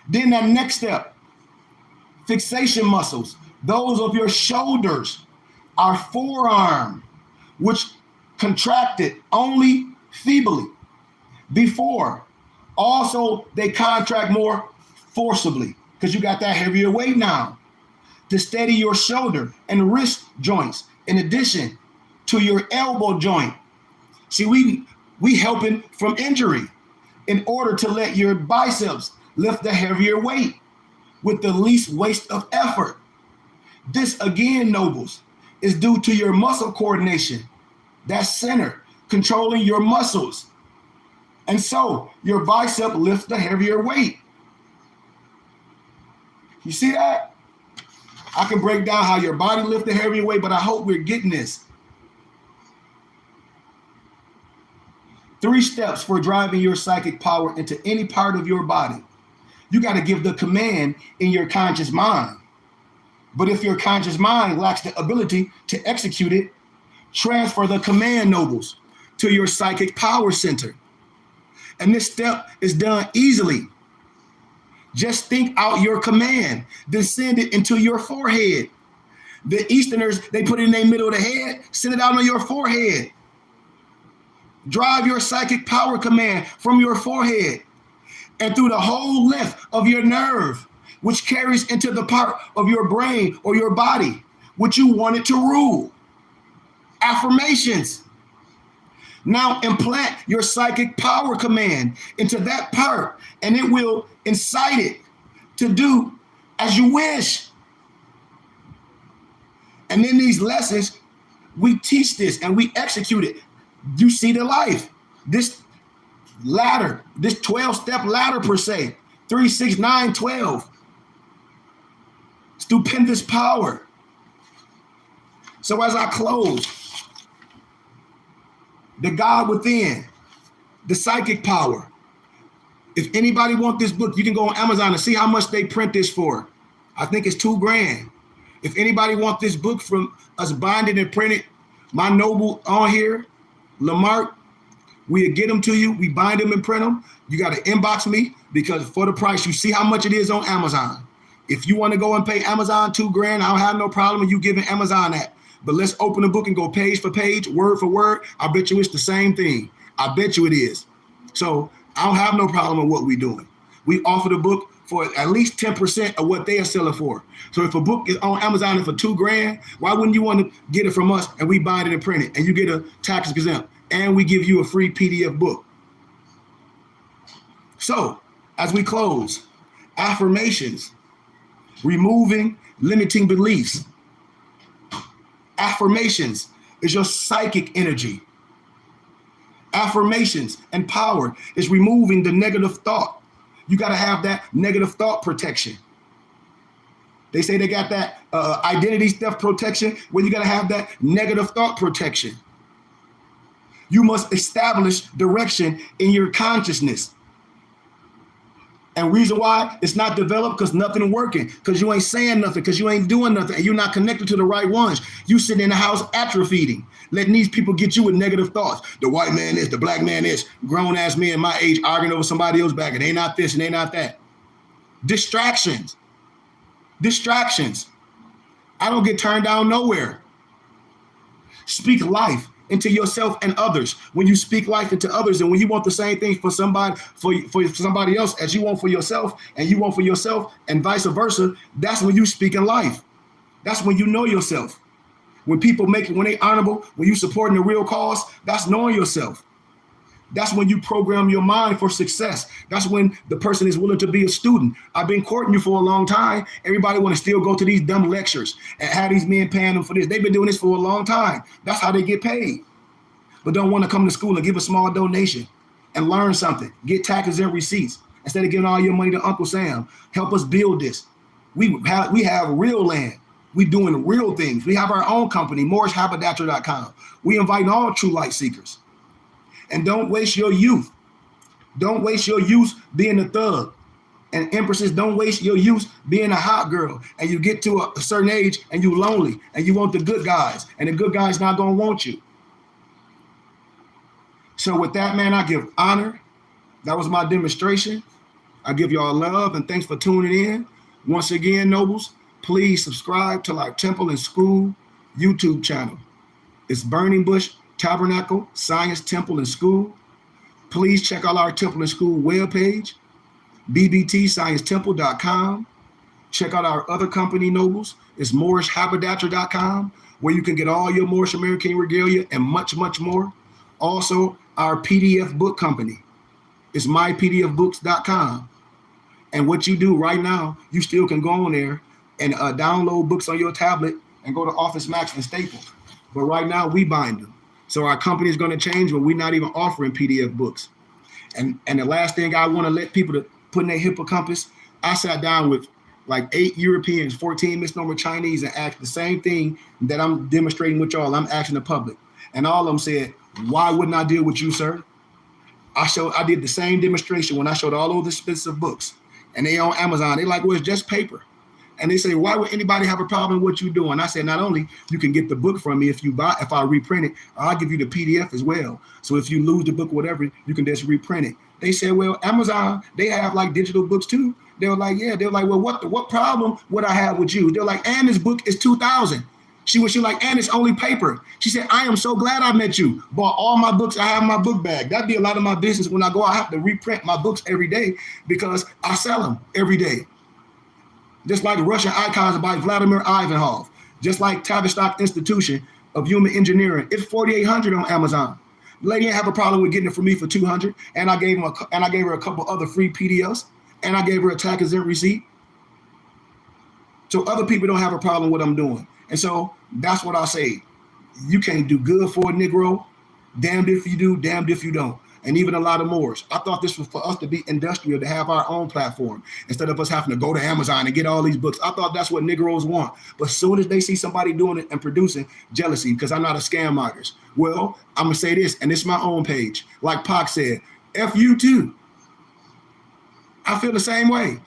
Then that next step, fixation muscles, those of your shoulders, our forearm, which contracted only feebly before. Also, they contract more forcibly because you got that heavier weight now to steady your shoulder and wrist joints, in addition to your elbow joint. See, we helping from injury in order to let your biceps lift the heavier weight with the least waste of effort. This again, nobles, is due to your muscle coordination, that center controlling your muscles. And so your bicep lifts the heavier weight. You see that? I can break down how your body lifts the heavier weight, but I hope we're getting this. 3 steps for driving your psychic power into any part of your body. You got to give the command in your conscious mind. But if your conscious mind lacks the ability to execute it, transfer the command, nobles, to your psychic power center. And this step is done easily. Just think out your command, then send it into your forehead. The Easterners, they put it in the middle of the head, send it out on your forehead. Drive your psychic power command from your forehead and through the whole length of your nerve, which carries into the part of your brain or your body, which you want it to rule. Affirmations. Now implant your psychic power command into that part, and it will incite it to do as you wish. And in these lessons, we teach this and we execute it. You see the life. This ladder, this 12-step ladder per se, 3, 6, 9, 12. Stupendous power. So as I close, the God within, the psychic power. If anybody want this book, you can go on Amazon and see how much they print this for. I think it's $2,000. If anybody want this book from us binded and printed, my noble on here, Lamarck, we'll get them to you. We bind them and print them. You got to inbox me because for the price, you see how much it is on Amazon. If you want to go and pay Amazon $2,000, I don't have no problem with you giving Amazon that. But let's open the book and go page for page, word for word. I bet you it's the same thing. I bet you it is. So I don't have no problem with what we're doing. We offer the book for at least 10% of what they are selling for. So if a book is on Amazon for $2,000, why wouldn't you want to get it from us and we bind it and print it and you get a tax exempt and we give you a free PDF book? So as we close, affirmations, removing limiting beliefs. Affirmations is your psychic energy. Affirmations and power is removing the negative thought. You got to have that negative thought protection. They say they got that identity theft protection, where you got to have that negative thought protection. You must establish direction in your consciousness. And reason why it's not developed, because nothing working, because you ain't saying nothing, because you ain't doing nothing, and you're not connected to the right ones. You sitting in the house atrophying, letting these people get you with negative thoughts. The white man is, the black man is, grown ass men my age arguing over somebody else back, and they not this and they not that. Distractions. I don't get turned down nowhere. Speak life into yourself and others. When you speak life into others, and when you want the same thing for somebody, for somebody else as you want for yourself, and you want for yourself, and vice versa, that's when you speak in life. That's when you know yourself. When people when they honorable, when you supporting the real cause, that's knowing yourself. That's when you program your mind for success. That's when the person is willing to be a student. I've been courting you for a long time. Everybody want to still go to these dumb lectures and have these men paying them for this. They've been doing this for a long time. That's how they get paid. But don't want to come to school and give a small donation and learn something. Get taxes and receipts instead of giving all your money to Uncle Sam. Help us build this. We have real land. We doing real things. We have our own company, MorrisHaberdasher.com. We invite all true light seekers. And don't waste your youth. Don't waste your youth being a thug. And empresses, don't waste your youth being a hot girl. And you get to a certain age and you lonely and you want the good guys. And the good guys not going to want you. So with that, man, I give honor. That was my demonstration. I give y'all love and thanks for tuning in. Once again, nobles, please subscribe to our Temple and School YouTube channel. It's Burning Bush Tabernacle Science Temple and School. Please check out our Temple and School webpage, bbtsciencetemple.com. Check out our other company, nobles. It's MorrisHaberdasher.com, where you can get all your Moorish American regalia and much, much more. Also, our PDF book company is mypdfbooks.com. And what you do right now, you still can go on there and download books on your tablet and go to Office Max and Staples. But right now, we bind them. So our company is going to change, but we're not even offering PDF books. And the last thing I want to let people to put in their hippocampus, I sat down with like 8 Europeans, 14 misnomer Chinese, and asked the same thing that I'm demonstrating with y'all. I'm asking the public. And all of them said, why wouldn't I deal with you, sir? I did the same demonstration when I showed all those expensive books. And they on Amazon. They like, well, it's just paper. And they say, why would anybody have a problem with what you're doing? I said, not only you can get the book from me if I reprint it, I'll give you the PDF as well. So if you lose the book or whatever, you can just reprint it. They said, well, Amazon, they have like digital books too. They were like, yeah. They were like, well, what problem would I have with you? They're like, and this book is $2,000. She was like, and it's only paper. She said, I am so glad I met you. Bought all my books. I have my book bag. That'd be a lot of my business. When I go, I have to reprint my books every day because I sell them every day. Just like Russian Icons by Vladimir Ivanov, just like Tavistock Institution of Human Engineering. It's $4,800 on Amazon. The lady didn't have a problem with getting it for me for $200, and I gave her a couple other free PDFs, and I gave her a tax exempt receipt. So other people don't have a problem with what I'm doing, and so that's what I say. You can't do good for a Negro. Damned if you do, damned if you don't. And even a lot of Moors. I thought this was for us to be industrial, to have our own platform instead of us having to go to Amazon and get all these books. I thought that's what Negroes want. But as soon as they see somebody doing it and producing, jealousy, because I'm not a scam artist. Well, I'm going to say this, and it's my own page. Like Pac said, F you too. I feel the same way.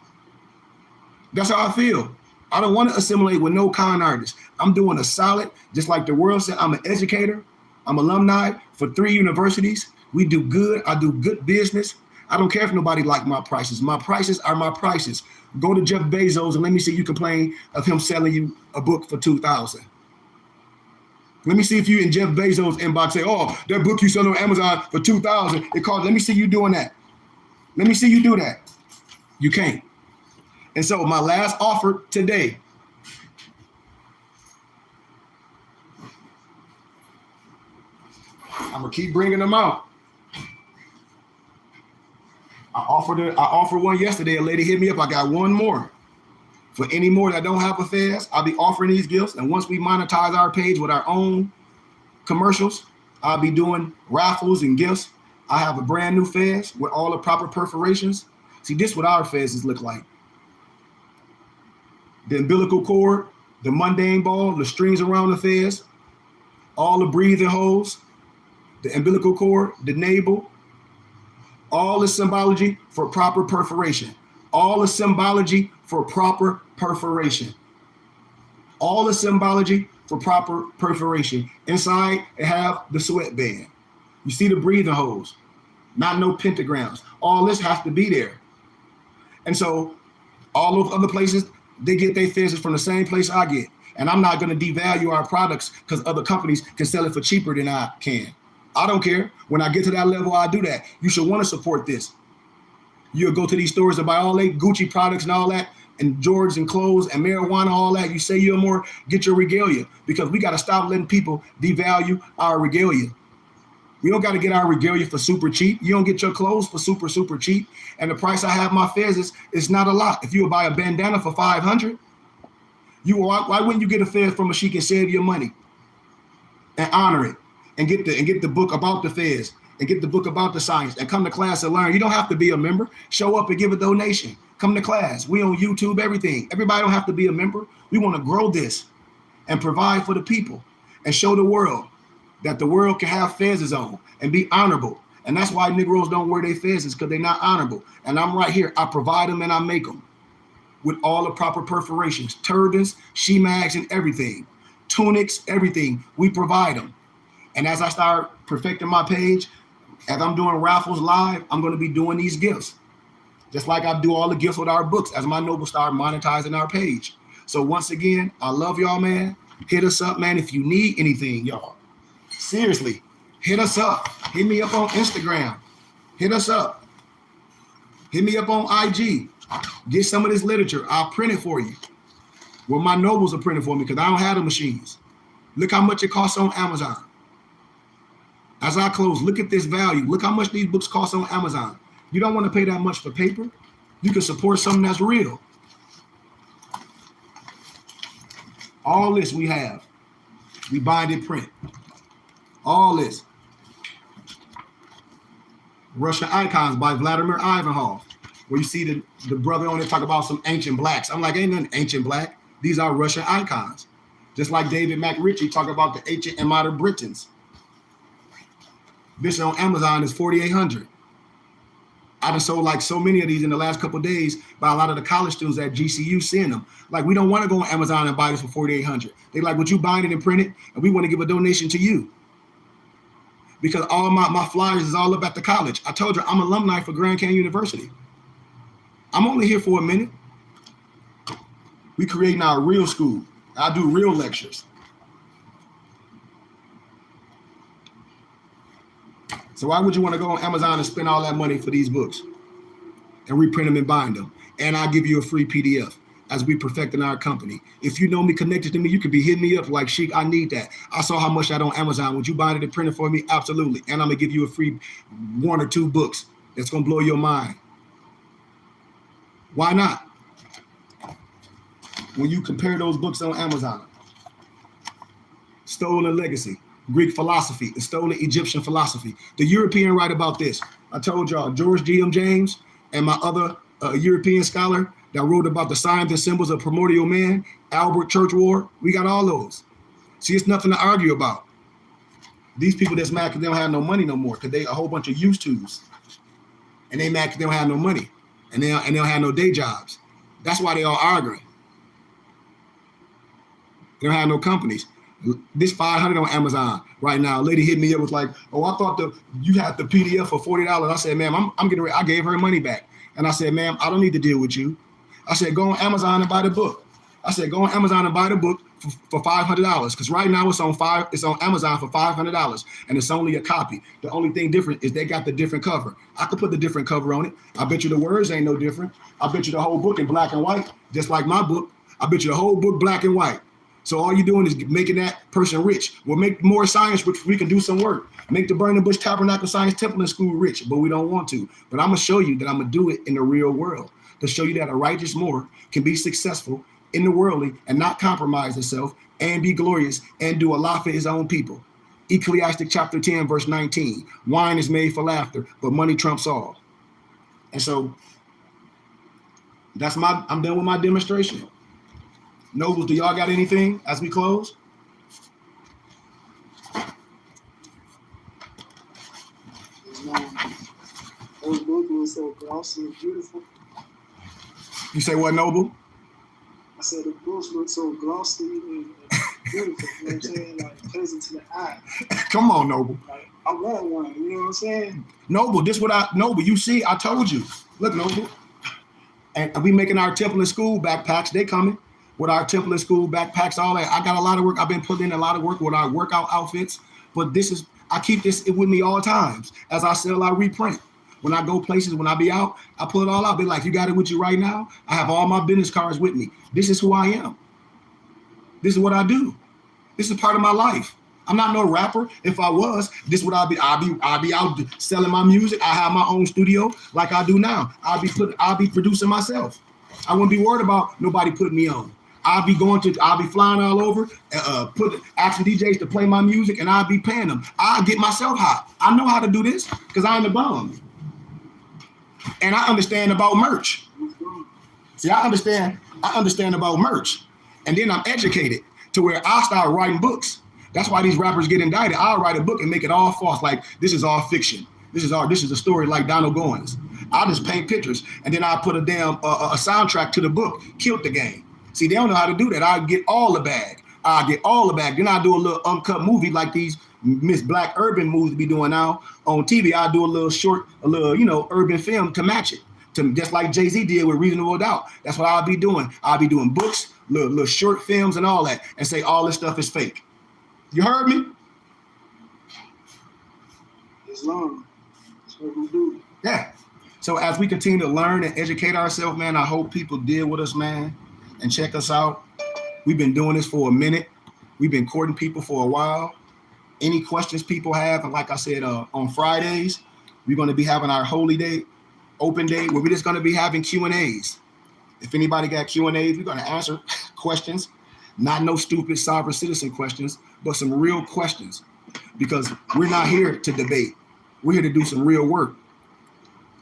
That's how I feel. I don't want to assimilate with no con artists. I'm doing a solid, just like the world said, I'm an educator. I'm alumni for 3 universities. We do good. I do good business. I don't care if nobody like my prices. My prices are my prices. Go to Jeff Bezos and let me see you complain of him selling you a book for $2,000. Let me see if you in Jeff Bezos' inbox say, oh, that book you sell on Amazon for $2,000. It cost. Let me see you doing that. Let me see you do that. You can't. And so my last offer today. I'm gonna keep bringing them out. I offered one yesterday. A lady hit me up. I got one more. For any more that don't have a Fez, I'll be offering these gifts. And once we monetize our page with our own commercials, I'll be doing raffles and gifts. I have a brand new Fez with all the proper perforations. See, this is what our Fezes look like. The umbilical cord, the mundane ball, the strings around the Fez, all the breathing holes, the umbilical cord, the navel, all the symbology for proper perforation. All the symbology for proper perforation. All the symbology for proper perforation. Inside, it have the sweatband. You see the breathing holes, not no pentagrams. All this has to be there. And so all those other places, they get their Fezes from the same place I get. And I'm not going to devalue our products because other companies can sell it for cheaper than I can. I don't care. When I get to that level, I do that. You should want to support this. You'll go to these stores and buy all their Gucci products and all that, and Jordans and clothes and marijuana, all that. You say you're more, get your regalia, because we got to stop letting people devalue our regalia. We don't got to get our regalia for super cheap. You don't get your clothes for super, super cheap. And the price I have my Fezes is not a lot. If you would buy a bandana for $500, why wouldn't you get a Fez from a she can save your money and honor it and get the book about the Fez and get the book about the science and come to class and learn. You don't have to be a member. Show up and give a donation. Come to class. We on YouTube, everything. Everybody don't have to be a member. We want to grow this and provide for the people and show the world that the world can have Fezes on and be honorable. And that's why Negroes don't wear their Fezes, because they're not honorable. And I'm right here. I provide them and I make them with all the proper perforations, turbans, she-mags, and everything. Tunics, everything. We provide them. And as I start perfecting my page, as I'm doing raffles live, I'm going to be doing these gifts. Just like I do all the gifts with our books as my noble start monetizing our page. So once again, I love y'all, man. Hit us up, man, if you need anything, y'all. Seriously, hit us up. Hit me up on Instagram. Hit us up. Hit me up on IG. Get some of this literature. I'll print it for you. Well, my nobles are printing for me because I don't have the machines. Look how much it costs on Amazon. As I close, look at this value. Look how much these books cost on Amazon. You don't want to pay that much for paper. You can support something that's real. All this we have. We bind and print. All this. Russian Icons by Vladimir Ivanov, where you see the brother on there talk about some ancient blacks. I'm like, ain't nothing ancient black. These are Russian icons. Just like David McRitchie talk about the ancient and modern Britons. This on Amazon is $4,800. I just sold like so many of these in the last couple of days by a lot of the college students at GCU seeing them. Like, we don't want to go on Amazon and buy this for $4,800. They like, would you bind it and print it? And we want to give a donation to you. Because all my flyers is all up at the college. I told you I'm alumni for Grand Canyon University. I'm only here for a minute. We creating our real school. I do real lectures. So why would you want to go on Amazon and spend all that money for these books and reprint them and bind them? And I'll give you a free PDF as we perfecting our company. If you know me, connected to me, you could be hitting me up like, Sheik, I need that. I saw how much that on Amazon. Would you bind it and print it for me? Absolutely. And I'm going to give you a free 1 or 2 books that's going to blow your mind. Why not? When you compare those books on Amazon, Stolen Legacy, Greek philosophy, the stolen Egyptian philosophy. The European write about this. I told y'all, George G.M. James and my other European scholar that wrote about the signs and symbols of primordial man, Albert Churchward, we got all those. See, it's nothing to argue about. These people that's mad because they don't have no money no more, because they a whole bunch of used tos. And they mad because they don't have no money. And they don't have no day jobs. That's why they all arguing. They don't have no companies. This $500 on Amazon right now. A lady hit me up, was like, "Oh, I thought you had the PDF for $40." I said, "Ma'am, I'm getting ready." I gave her money back, and I said, "Ma'am, I don't need to deal with you." I said, "Go on Amazon and buy the book." I said, "Go on Amazon and buy the book for $500 because right now it's on Amazon for $500 and it's only a copy. The only thing different is they got the different cover. I could put the different cover on it. I bet you the words ain't no different. I bet you the whole book in black and white, just like my book. I bet you the whole book black and white. So all you're doing is making that person rich. We'll make more science, which we can do some work. Make the Burning Bush Tabernacle Science Temple and School rich, but we don't want to. But I'm going to show you that I'm going to do it in the real world. to show you that a righteous more can be successful in the worldly and not compromise itself and be glorious and do a lot for his own people. Ecclesiastic chapter 10, verse 19. Wine is made for laughter, but money trumps all. And so I'm done with my demonstration. Nobles, do y'all got anything as we close? Those books were so glossy and beautiful. You say what, Noble? I said the books look so glossy and beautiful. You know what I'm saying? Like pleasant to the eye. Come on, Noble. Like I want one. You know what I'm saying? Noble, Noble, you see, I told you. Look, Noble. And we making our temple and school backpacks. They coming with our temple and school backpacks, all that. I got a lot of work. I've been putting in a lot of work with our workout outfits. But I keep this with me all times. As I sell, I reprint. When I go places, when I be out, I pull it all out. Be like, you got it with you right now? I have all my business cards with me. This is who I am. This is what I do. This is part of my life. I'm not no rapper. If I was, this would I'll be out selling my music. I have my own studio like I do now. I'll be producing myself. I wouldn't be worried about nobody putting me on. I'll be flying all over, asking DJs to play my music, and I'll be paying them. I'll get myself hot. I know how to do this because I'm the bomb. And I understand about merch. See, I understand about merch. And then I'm educated to where I start writing books. That's why these rappers get indicted. I'll write a book and make it all false. Like, this is all fiction. This is a story like Donald Goins. I'll just paint pictures and then I'll put a soundtrack to the book, Killed the Game. See, they don't know how to do that. I'll get all the bag. Then I'll do a little uncut movie like these Miss Black urban movies be doing now on TV. I'll do a little urban film to match it. Just like Jay-Z did with Reasonable Doubt. That's what I'll be doing. I'll be doing books, little short films and all that, and say all this stuff is fake. You heard me? Islam. That's what we do. Yeah. So as we continue to learn and educate ourselves, man, I hope people deal with us, man, and check us out. We've been doing this for a minute. We've been courting people for a while. Any questions people have, and like I said, on Fridays, we're going to be having our holy day, open day, where we're just going to be having Q&As. If anybody got Q&As, we're going to answer questions, not no stupid sovereign citizen questions, but some real questions, because we're not here to debate. We're here to do some real work.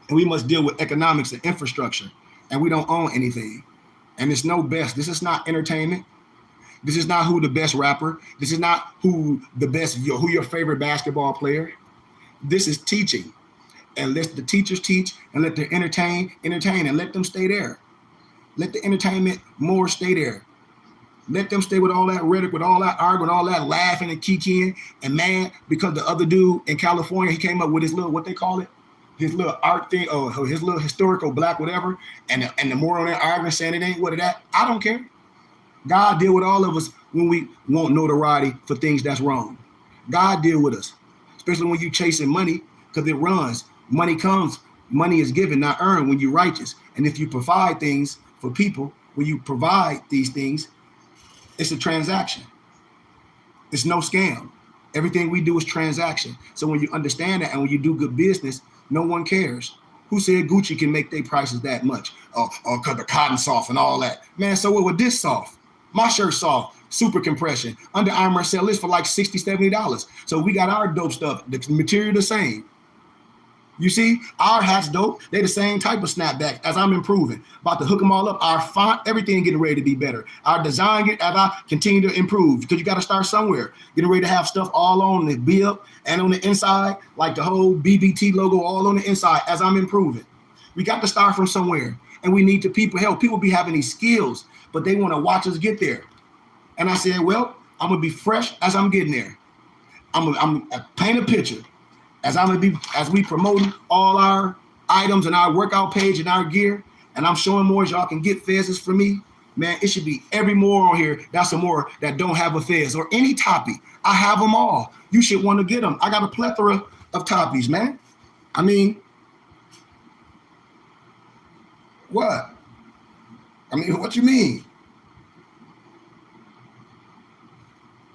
And we must deal with economics and infrastructure, and we don't own anything. And it's no best. This is not entertainment. This is not who the best rapper. This is not who your favorite basketball player. This is teaching. And let the teachers teach and let them entertain, and let them stay there. Let the entertainment more stay there. Let them stay with all that rhetoric, with all that arguing, all that laughing and kikiing and mad because the other dude in California, he came up with his little, what they call it? His little art thing, or his little historical black whatever, and the moral in arguing saying it ain't what it at. I don't care. God deal with all of us when we want notoriety for things that's wrong. God deal with us, especially when you chasing money, because it runs. Money comes, money is given, not earned when you're righteous. And if you provide things for people, when you provide these things, it's a transaction. It's no scam. Everything we do is transaction. So when you understand that and when you do good business, no one cares. Who said Gucci can make their prices that much? Or because the cotton soft and all that. Man, so what with this soft? My shirt soft, super compression. Under Armour sell this for like $60, $70. So we got our dope stuff. The material the same. You see, our hats dope. They the same type of snapback as I'm improving. About to hook them all up. Our font, everything getting ready to be better. Our design, as I continue to improve, because you got to start somewhere. Getting ready to have stuff all on the bib and on the inside, like the whole BBT logo all on the inside as I'm improving. We got to start from somewhere, and we need to people help. People be having these skills, but they want to watch us get there. And I said, well, I'm going to be fresh as I'm getting there. I'm gonna paint a picture. As we promoting all our items and our workout page and our gear, and I'm showing more as y'all can get fezzes for me, man, it should be every more on here. That's some more that don't have a fez or any toppy. I have them all. You should want to get them. I got a plethora of toppies, man. I mean, what? What you mean?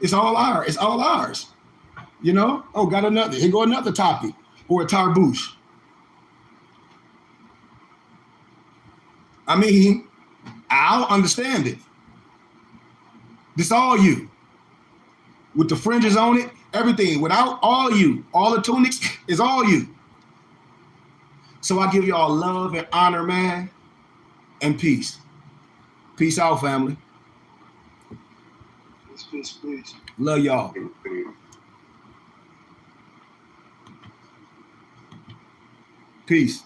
It's all ours. It's all ours. You know? Oh, got another. Here go another toppy or a tarbouche. I mean, I don't understand it. This all you. With the fringes on it, everything. Without all you. All the tunics is all you. So I give y'all love and honor, man, and peace. Peace out, family. Peace. Love y'all. Peace.